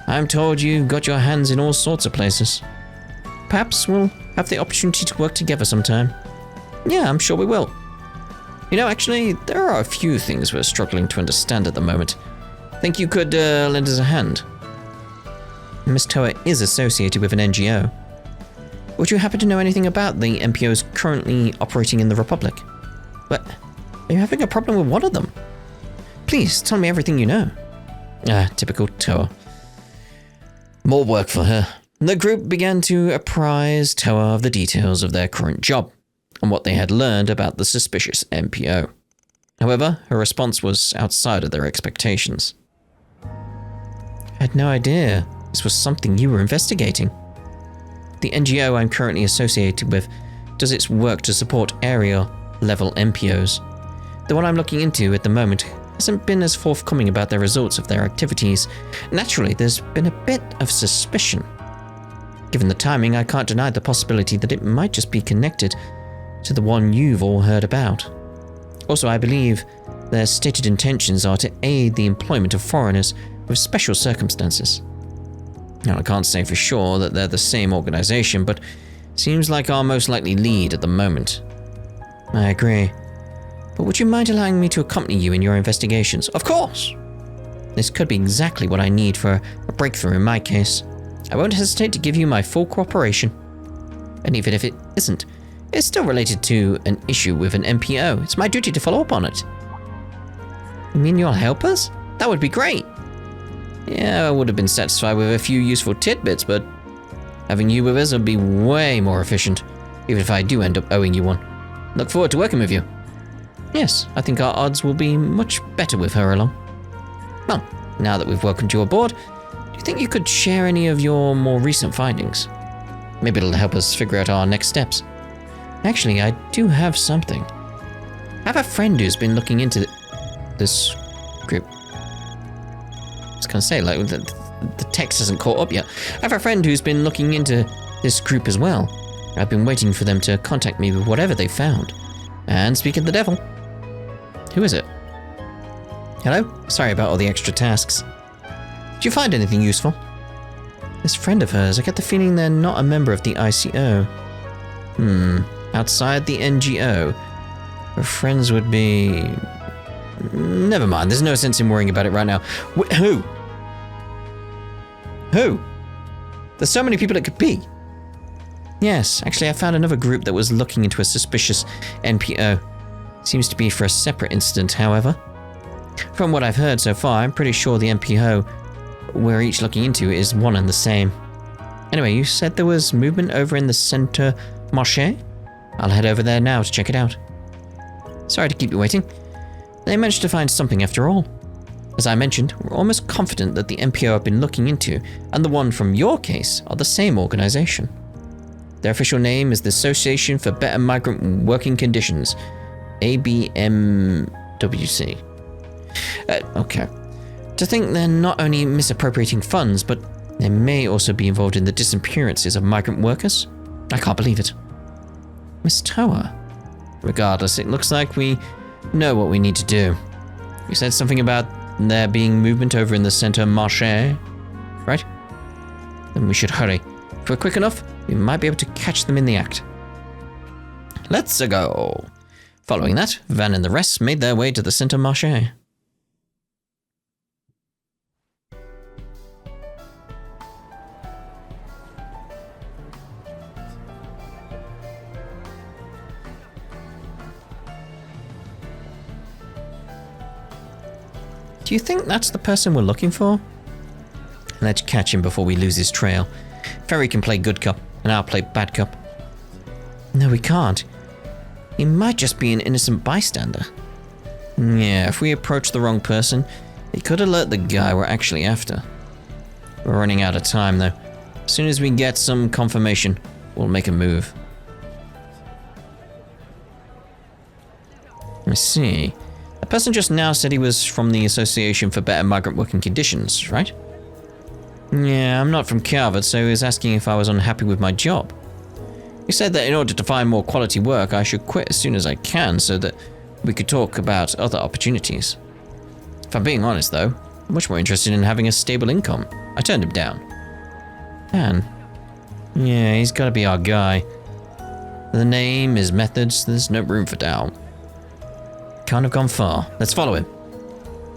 I'm told you got your hands in all sorts of places. Perhaps we'll have the opportunity to work together sometime. Yeah, I'm sure we will. You know, actually, there are a few things we're struggling to understand at the moment. Think you could lend us a hand? Miss Toa is associated with an NGO. Would you happen to know anything about the NPOs currently operating in the Republic? But are you having a problem with one of them? Please, tell me everything you know. Typical Toa. More work for her. The group began to apprise Toa of the details of their current job and what they had learned about the suspicious NPO. However, her response was outside of their expectations. I had no idea this was something you were investigating. The NGO I'm currently associated with does its work to support area-level MPOs. The one I'm looking into at the moment hasn't been as forthcoming about the results of their activities. Naturally, there's been a bit of suspicion. Given the timing, I can't deny the possibility that it might just be connected to the one you've all heard about. Also, I believe their stated intentions are to aid the employment of foreigners with special circumstances. Now, I can't say for sure that they're the same organization, but seems like our most likely lead at the moment. I agree. But would you mind allowing me to accompany you in your investigations? Of course! This could be exactly what I need for a breakthrough in my case. I won't hesitate to give you my full cooperation. And even if it isn't, it's still related to an issue with an MPO. It's my duty to follow up on it. You mean you'll help us? That would be great. Yeah, I would have been satisfied with a few useful tidbits, but having you with us would be way more efficient, even if I do end up owing you one. Look forward to working with you. Yes, I think our odds will be much better with her along. Well, now that we've welcomed you aboard, do you think you could share any of your more recent findings? Maybe it'll help us figure out our next steps. Actually, I do have something. I have a friend who's been looking into this group. I was gonna say, like, the text hasn't caught up yet. I have a friend who's been looking into this group as well. I've been waiting for them to contact me with whatever they've found. And speak of the devil. Who is it? Hello? Sorry about all the extra tasks. Did you find anything useful? This friend of hers, I get the feeling they're not a member of the ICO. Outside the NGO, her friends would be... Never mind, there's no sense in worrying about it right now. Who? Who? There's so many people it could be. Yes, actually I found another group that was looking into a suspicious NPO. Seems to be for a separate incident, however. From what I've heard so far, I'm pretty sure the NPO we're each looking into is one and the same. Anyway, you said there was movement over in the Center Marché? I'll head over there now to check it out. Sorry to keep you waiting. They managed to find something after all. As I mentioned, we're almost confident that the NPO I've been looking into and the one from your case are the same organization. Their official name is the Association for Better Migrant Working Conditions, ABMWC. Okay. To think they're not only misappropriating funds, but they may also be involved in the disappearances of migrant workers? I can't believe it. Miss Toa. Regardless, it looks like we know what we need to do. You said something about there being movement over in the Center Marché, right? Then we should hurry. If we're quick enough, we might be able to catch them in the act. Let's go. Following that, Van and the rest made their way to the Center Marché. Do you think that's the person we're looking for? Let's catch him before we lose his trail. Ferry can play good cop, and I'll play bad cop. No, we can't. He might just be an innocent bystander. Yeah, if we approach the wrong person, it could alert the guy we're actually after. We're running out of time, though. As soon as we get some confirmation, we'll make a move. I see. The person just now said he was from the Association for Better Migrant Working Conditions, right? Yeah, I'm not from Calvert, so he was asking if I was unhappy with my job. He said that in order to find more quality work, I should quit as soon as I can so that we could talk about other opportunities. If I'm being honest, though, I'm much more interested in having a stable income. I turned him down. Man. Yeah, he's gotta be our guy. The name, his methods, there's no room for doubt. Can't have gone far. Let's follow him.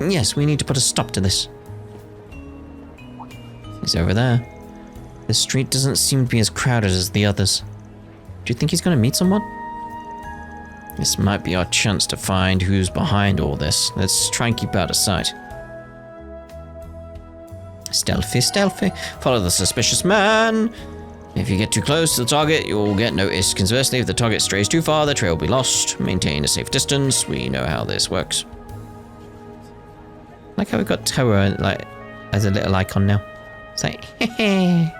Yes, we need to put a stop to this. He's over there. The street doesn't seem to be as crowded as the others. Do you think he's going to meet someone? This might be our chance to find who's behind all this. Let's try and keep out of sight. Stealthy, stealthy. Follow the suspicious man. If you get too close to the target, you'll get noticed. Conversely, if the target strays too far, the trail will be lost. Maintain a safe distance. We know how this works. Like how we've got Toa, like, as a little icon now. It's like, hehe.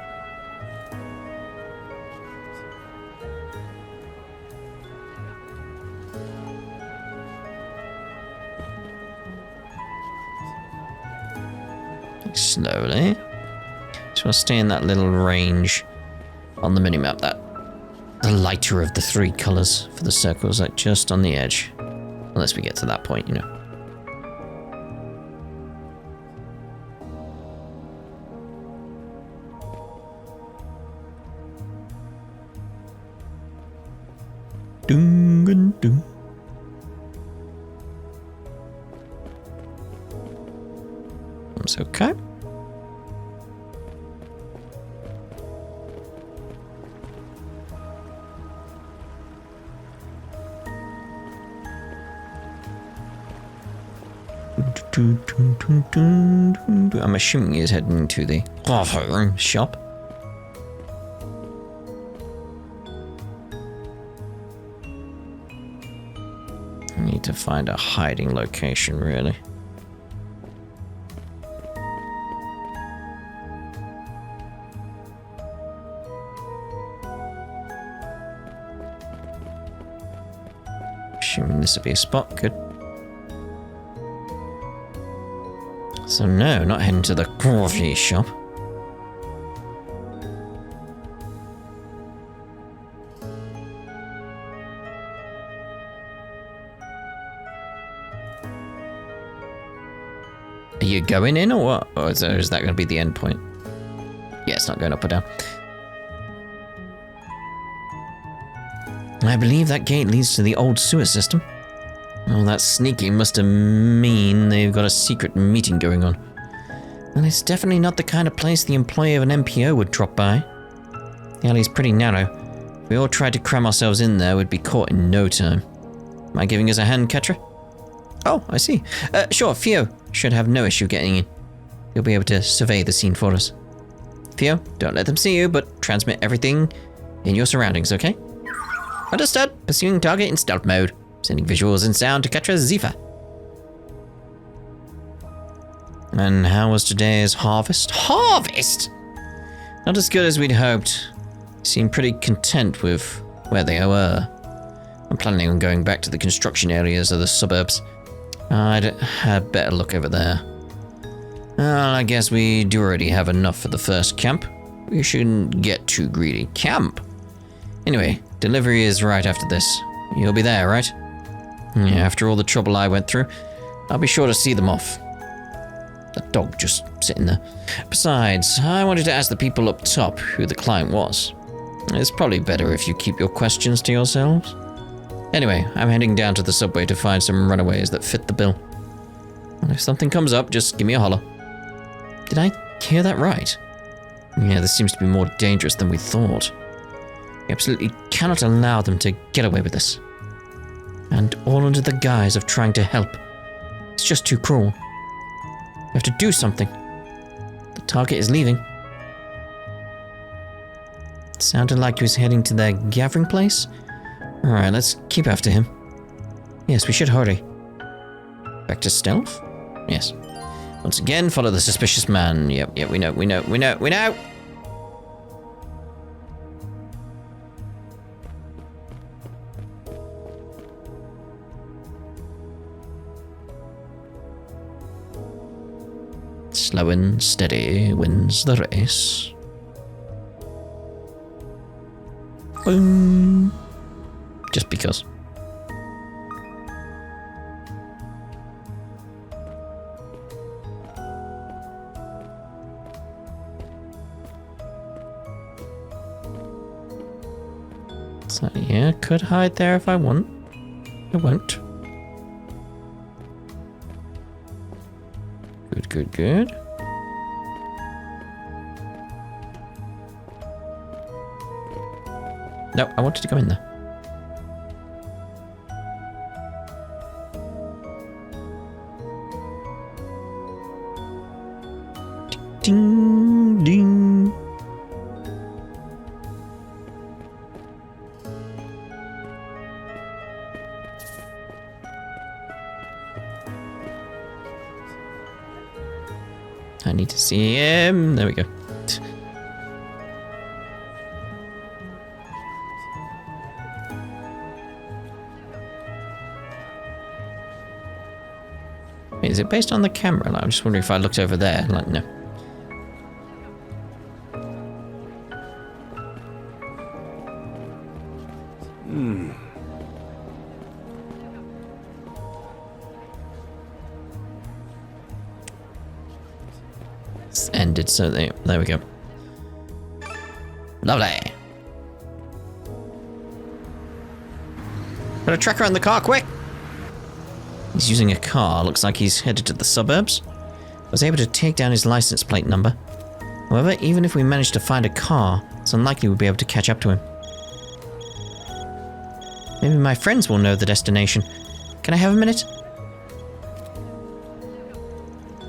Slowly. Just want to stay in that little range on the minimap, that the lighter of the three colours for the circles, like just on the edge. Unless we get to that point, you know. Doom, doom. That's okay. I'm assuming he's heading to the shop. I need to find a hiding location, really. Assuming this will be a spot. Good. So no, not heading to the coffee shop. Are you going in or what? Or is that going to be the end point? Yeah, it's not going up or down. I believe that gate leads to the old sewer system. Oh, that sneaking must mean they've got a secret meeting going on. And it's definitely not the kind of place the employee of an MPO would drop by. The alley's pretty narrow. If we all tried to cram ourselves in there, we'd be caught in no time. Am I giving us a hand, Ketra? Oh, I see. Sure, Theo should have no issue getting in. He'll be able to survey the scene for us. Theo, don't let them see you, but transmit everything in your surroundings, okay? Understood. Pursuing target in stealth mode. Sending visuals and sound to Ketra Zifa. And how was today's harvest? Harvest? Not as good as we'd hoped. Seemed pretty content with where they were. I'm planning on going back to the construction areas of the suburbs. I'd have better look over there. Well, I guess we do already have enough for the first camp. We shouldn't get too greedy. Camp? Anyway, delivery is right after this. You'll be there, right? Yeah, after all the trouble I went through, I'll be sure to see them off. That dog just sitting there. Besides, I wanted to ask the people up top who the client was. It's probably better if you keep your questions to yourselves. Anyway, I'm heading down to the subway to find some runaways that fit the bill. And if something comes up, just give me a holler. Did I hear that right? Yeah, this seems to be more dangerous than we thought. We absolutely cannot allow them to get away with this. And all under the guise of trying to help. It's just too cruel. We have to do something. The target is leaving. It sounded like he was heading to their gathering place. Alright, let's keep after him. Yes, we should hurry. Back to stealth? Yes. Once again, follow the suspicious man. Yep, we know. Slow and steady wins the race. Boom. Just because. So yeah, could hide there if I want. I won't. Good. No, I wanted to go in there. Ding, ding. I need to see him. There we go. Wait, is it based on the camera? Like, I'm just wondering if I looked over there. Like, no. It's ended, so there we go. Lovely. Put a tracker on the car, quick! He's using a car. Looks like he's headed to the suburbs. I was able to take down his license plate number. However, even if we managed to find a car, it's unlikely we'll be able to catch up to him. Maybe my friends will know the destination. Can I have a minute?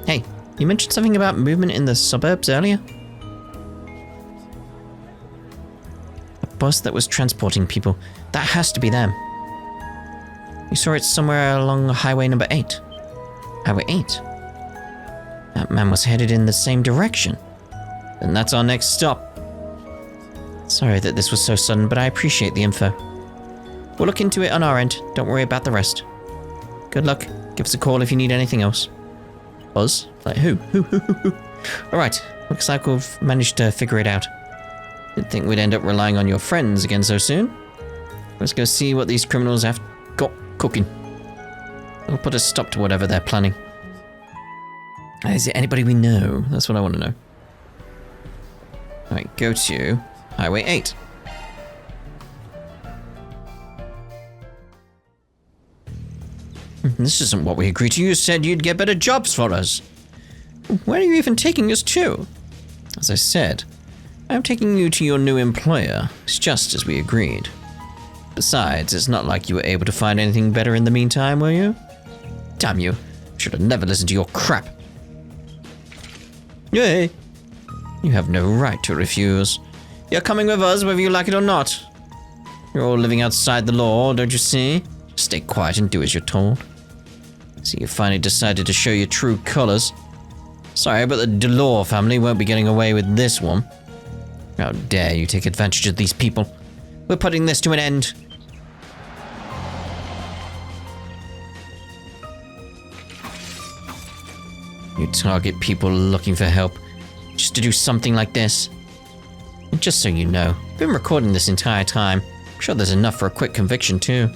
Hey, you mentioned something about movement in the suburbs earlier? A bus that was transporting people. That has to be them. You saw it somewhere along Highway number 8. Highway 8? That man was headed in the same direction. And that's our next stop. Sorry that this was so sudden, but I appreciate the info. We'll look into it on our end. Don't worry about the rest. Good luck. Give us a call if you need anything else. Us? Like who? Alright, looks like we've managed to figure it out. Didn't think we'd end up relying on your friends again so soon. Let's go see what these criminals have got cooking. It'll put a stop to whatever they're planning. Is it anybody we know? That's what I want to know. Alright, go to Highway 8. This isn't what we agreed to. You said you'd get better jobs for us. Where are you even taking us to? As I said, I'm taking you to your new employer. It's just as we agreed. Besides, it's not like you were able to find anything better in the meantime, were you? Damn you. Should have never listened to your crap. Yay. You have no right to refuse. You're coming with us whether you like it or not. You're all living outside the law, don't you see? Just stay quiet and do as you're told. So you finally decided to show your true colors. Sorry, but the Delore family won't be getting away with this one. How dare you take advantage of these people. We're putting this to an end. You target people looking for help just to do something like this. And just so you know, I've been recording this entire time. I'm sure there's enough for a quick conviction too.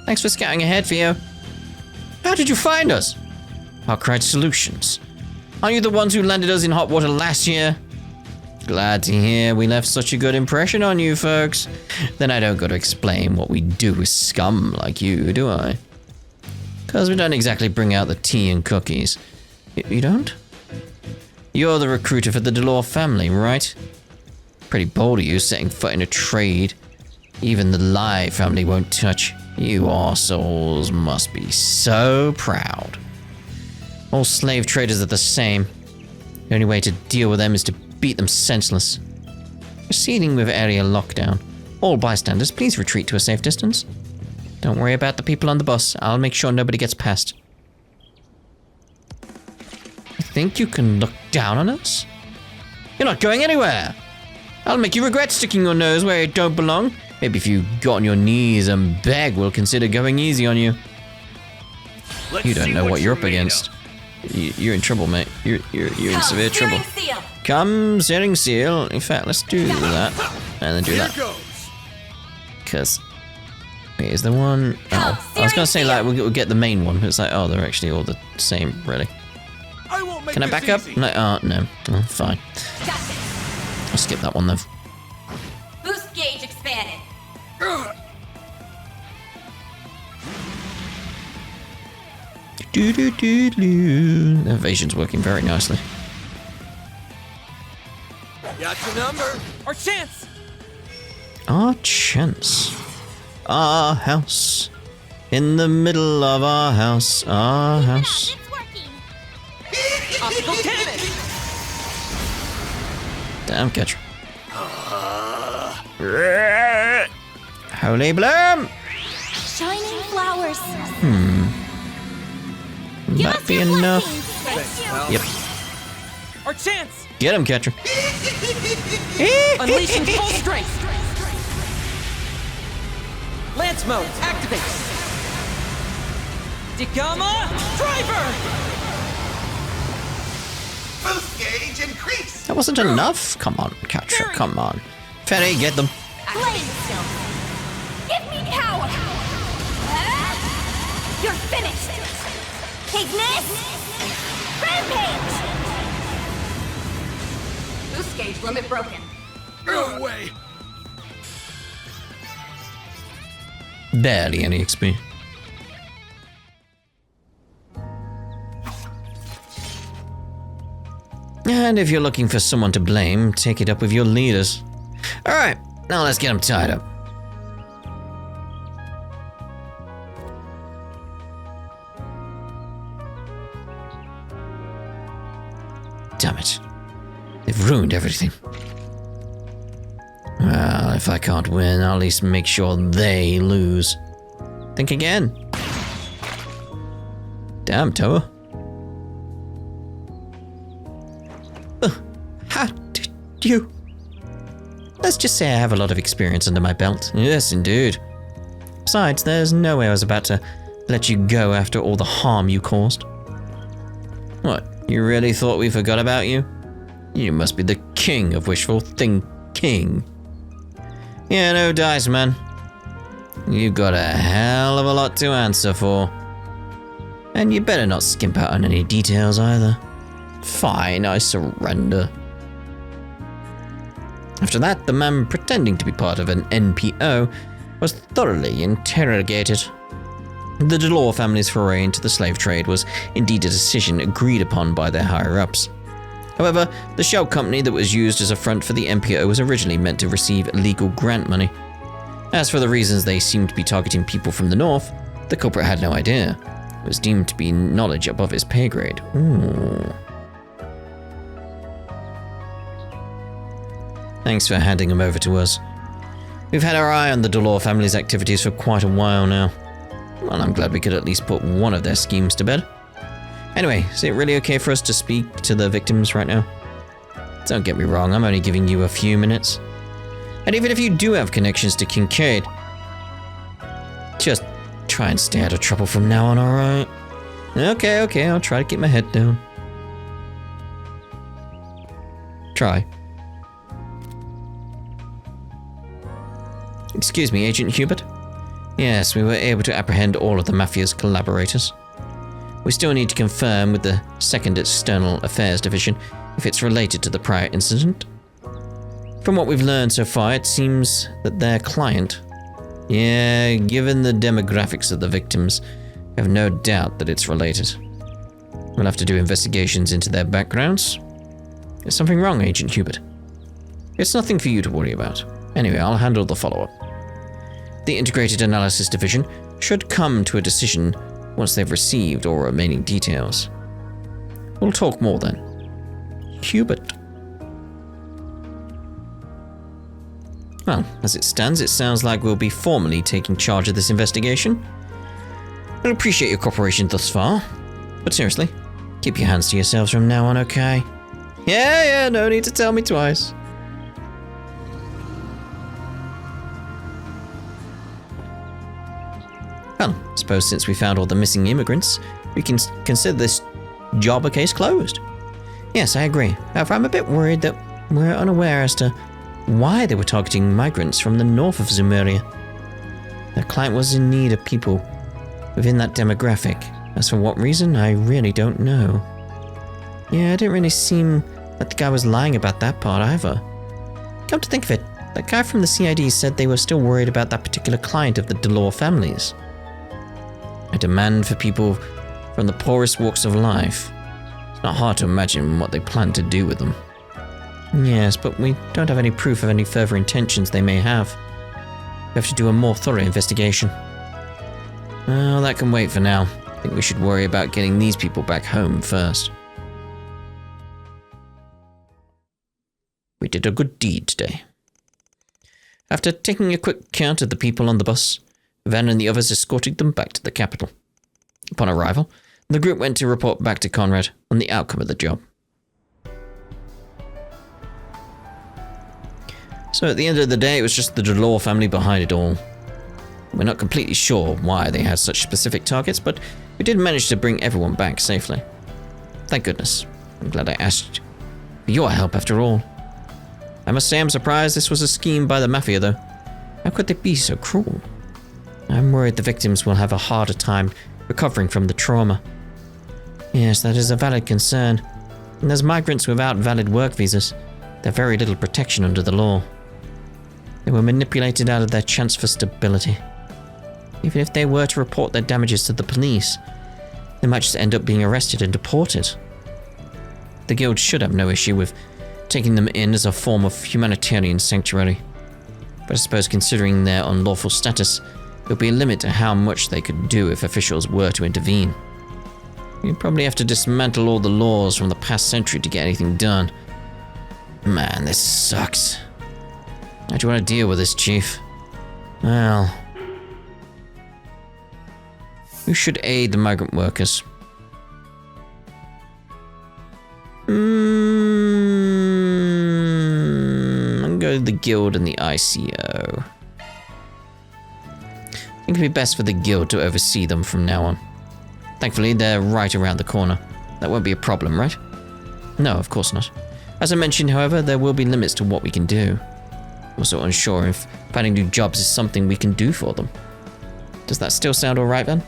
Thanks for scouting ahead, Theo. How did you find us? Arkwright Solutions. Aren't you the ones who landed us in hot water last year? Glad to hear we left such a good impression on you folks. Then I don't got to explain what we do with scum like you, do I? Because we don't exactly bring out the tea and cookies. You don't? You're the recruiter for the Delore family, right? Pretty bold of you setting foot in a trade even the Lai family won't touch. You arseholes must be so proud. All slave traders are the same. The only way to deal with them is to beat them senseless. Proceeding with area lockdown. All bystanders, please retreat to a safe distance. Don't worry about the people on the bus. I'll make sure nobody gets past. You think you can look down on us? You're not going anywhere. I'll make you regret sticking your nose where it don't belong. Maybe if you got on your knees and beg, we'll consider going easy on you. You don't know what you're up against. You're in trouble, mate. You're in severe trouble. Come, Searing Seal. In fact, let's do that. And then do that. Because... Wait, is there one? Oh, I was going to say, like, we'll get the main one. It's like, oh, they're actually all the same, really. Can I back up? No, no. Oh, fine. I'll skip that one, though. Boost gauge expanded. The evasion's working very nicely. Got your number. Our chance! Our chance. Our house. In the middle of our house. Our house. It's working. Optical cannon! Damn, catcher. Holy bloom! Shining flowers. Might be enough. Yep. Our chance! Get him, Ketcher. Unleashing full strength! Lance mode, activate! Digama, driver! Boost gauge increase! That wasn't enough? Come on, Ketcher, come on. Fetty, get them. Flame Stone! Give me power! You're finished! Ignis! Rampage! Boost gauge limit broken. No way! Barely any XP. And if you're looking for someone to blame, take it up with your leaders. Alright, now let's get them tied up. Damn it. They've ruined everything. Well, if I can't win, I'll at least make sure they lose. Think again. Damn, Toa. How did you... Let's just say I have a lot of experience under my belt. Yes, indeed. Besides, there's no way I was about to let you go after all the harm you caused. What, you really thought we forgot about you? You must be the king of wishful thinking. Yeah, no dice, man. You've got a hell of a lot to answer for. And you better not skimp out on any details either. Fine, I surrender. After that, the man pretending to be part of an NPO was thoroughly interrogated. The Delore family's foray into the slave trade was indeed a decision agreed upon by their higher-ups. However, the shell company that was used as a front for the NPO was originally meant to receive legal grant money. As for the reasons they seemed to be targeting people from the north, the culprit had no idea. It was deemed to be knowledge above his pay grade. Ooh. Thanks for handing him over to us. We've had our eye on the Delore family's activities for quite a while now. Well, I'm glad we could at least put one of their schemes to bed. Anyway, is it really okay for us to speak to the victims right now? Don't get me wrong, I'm only giving you a few minutes. And even if you do have connections to Kincaid, just try and stay out of trouble from now on, alright? Okay, I'll try to keep my head down. Try. Excuse me, Agent Hubert? Yes, we were able to apprehend all of the Mafia's collaborators. We still need to confirm with the Second External Affairs Division if it's related to the prior incident. From what we've learned so far, it seems that their client... Yeah, given the demographics of the victims, I have no doubt that it's related. We'll have to do investigations into their backgrounds. Is something wrong, Agent Hubert? It's nothing for you to worry about. Anyway, I'll handle the follow-up. The Integrated Analysis Division should come to a decision once they've received all remaining details. We'll talk more then. Hubert. Well, as it stands, it sounds like we'll be formally taking charge of this investigation. I appreciate your cooperation thus far, but seriously, keep your hands to yourselves from now on, okay? Yeah, no need to tell me twice. Well, I suppose since we found all the missing immigrants, we can consider this job a case closed. Yes, I agree. However, I'm a bit worried that we're unaware as to why they were targeting migrants from the north of Zemuria. Their client was in need of people within that demographic. As for what reason, I really don't know. Yeah, it didn't really seem like the guy was lying about that part either. Come to think of it, that guy from the CID said they were still worried about that particular client of the Delore families. A demand for people from the poorest walks of life. It's not hard to imagine what they plan to do with them. Yes, but we don't have any proof of any further intentions they may have. We have to do a more thorough investigation. Well, that can wait for now. I think we should worry about getting these people back home first. We did a good deed today. After taking a quick count of the people on the bus, Van and the others escorted them back to the capital. Upon arrival, the group went to report back to Conrad on the outcome of the job. So at the end of the day, it was just the Delore family behind it all. We're not completely sure why they had such specific targets, but we did manage to bring everyone back safely. Thank goodness. I'm glad I asked for your help after all. I must say I'm surprised this was a scheme by the Mafia, though. How could they be so cruel? I'm worried the victims will have a harder time recovering from the trauma. Yes, that is a valid concern. And as migrants without valid work visas, they have very little protection under the law. They were manipulated out of their chance for stability. Even if they were to report their damages to the police, they might just end up being arrested and deported. The guild should have no issue with taking them in as a form of humanitarian sanctuary. But I suppose considering their unlawful status, there would be a limit to how much they could do if officials were to intervene. You'd probably have to dismantle all the laws from the past century to get anything done. Man, this sucks. How do you want to deal with this, Chief? Well, who should aid the migrant workers? I'll go to the guild and the ICO. I think it'd be best for the guild to oversee them from now on. Thankfully, they're right around the corner. That won't be a problem, right? No, of course not. As I mentioned, however, there will be limits to what we can do. I'm also unsure if finding new jobs is something we can do for them. Does that still sound alright, then?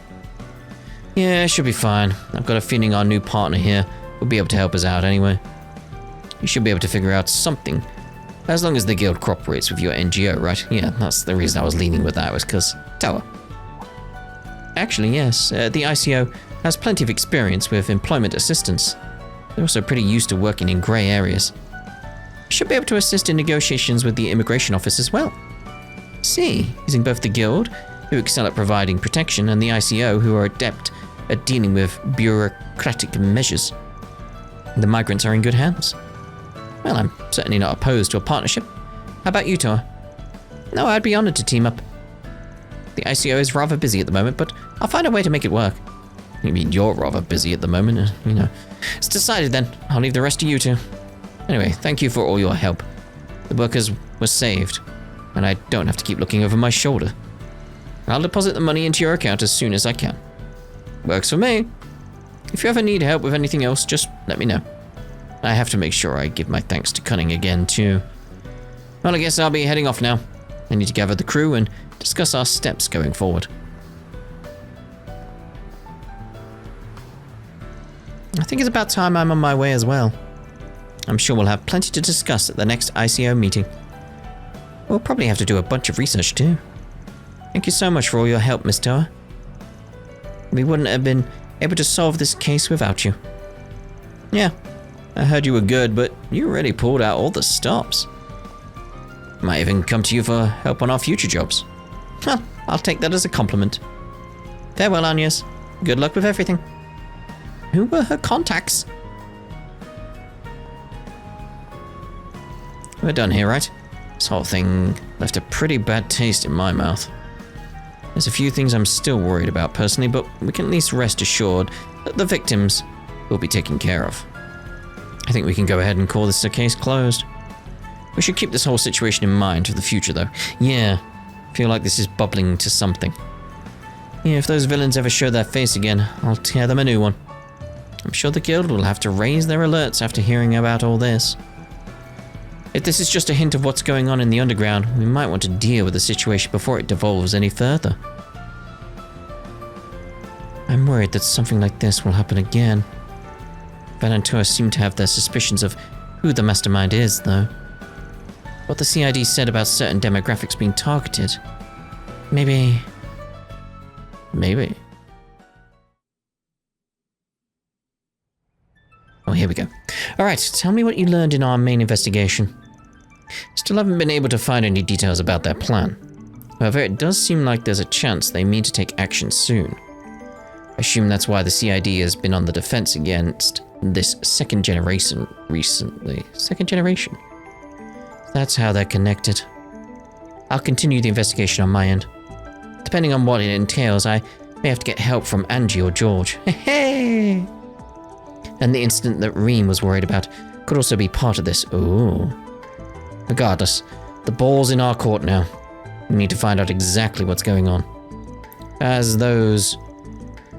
Yeah, it should be fine. I've got a feeling our new partner here will be able to help us out anyway. You should be able to figure out something. As long as the guild cooperates with your NGO, right? Yeah, that's the reason I was leaning with that, was because Tower. Actually, yes, the ICO has plenty of experience with employment assistance. They're also pretty used to working in grey areas. Should be able to assist in negotiations with the immigration office as well. See, using both the guild, who excel at providing protection, and the ICO, who are adept at dealing with bureaucratic measures. The migrants are in good hands. Well, I'm certainly not opposed to a partnership. How about you, Toa? No, I'd be honored to team up. The ICO is rather busy at the moment, but I'll find a way to make it work. You mean you're rather busy at the moment, you know. It's decided then. I'll leave the rest to you two. Anyway, thank you for all your help. The workers were saved, and I don't have to keep looking over my shoulder. I'll deposit the money into your account as soon as I can. Works for me. If you ever need help with anything else, just let me know. I have to make sure I give my thanks to Cunning again, too. Well, I guess I'll be heading off now. I need to gather the crew and discuss our steps going forward. I think it's about time I'm on my way as well. I'm sure we'll have plenty to discuss at the next ICO meeting. We'll probably have to do a bunch of research too. Thank you so much for all your help, Miss Toa. We wouldn't have been able to solve this case without you. Yeah, I heard you were good, but you really pulled out all the stops. Might even come to you for help on our future jobs. Well, I'll take that as a compliment. Farewell, Agnes. Good luck with everything. Who were her contacts? We're done here, right? This whole thing left a pretty bad taste in my mouth. There's a few things I'm still worried about personally, but we can at least rest assured that the victims will be taken care of. I think we can go ahead and call this a case closed. We should keep this whole situation in mind for the future, though. Yeah, I feel like this is bubbling to something. Yeah, if those villains ever show their face again, I'll tear them a new one. I'm sure the guild will have to raise their alerts after hearing about all this. If this is just a hint of what's going on in the underground, we might want to deal with the situation before it devolves any further. I'm worried that something like this will happen again. Van and Toa seem to have their suspicions of who the mastermind is, though. What the CID said about certain demographics being targeted. Maybe... Oh, here we go. Alright, tell me what you learned in our main investigation. Still haven't been able to find any details about their plan. However, it does seem like there's a chance they mean to take action soon. I assume that's why the CID has been on the defense against this second generation recently. Second generation? That's how they're connected. I'll continue the investigation on my end. Depending on what it entails, I may have to get help from Angie or George. Hey! And the incident that Reem was worried about could also be part of this. Ooh. Regardless, The ball's in our court now. We need to find out exactly what's going on. As those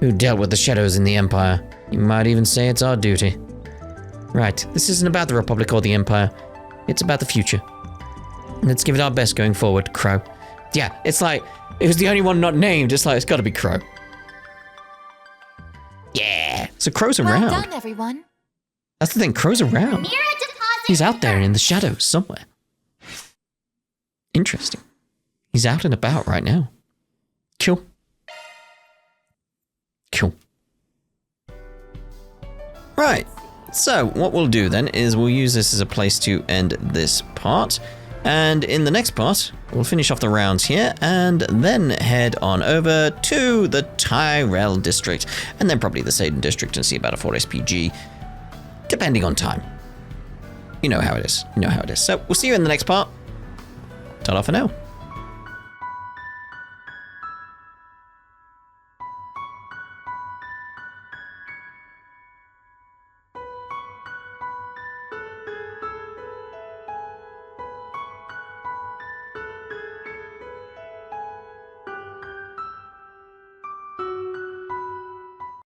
who dealt with the shadows in the Empire, you might even say it's our duty. Right, this isn't about the Republic or the Empire. It's about the future. Let's give it our best going forward, Crow. Yeah, it's like, it was the only one not named. It's like, it's gotta be Crow. Yeah. So Crow's around. Well done, everyone. That's the thing, Crow's around. Mirror deposit. He's out there in the shadows somewhere. Interesting. He's out and about right now. Cool. Cool. Right. So, what we'll do then is we'll use this as a place to end this part. And in the next part, we'll finish off the rounds here and then head on over to the Tyrell District and then probably the Satan District and see about a 4SPG, depending on time. You know how it is. You know how it is. So, we'll see you in the next part. Ta-da for now.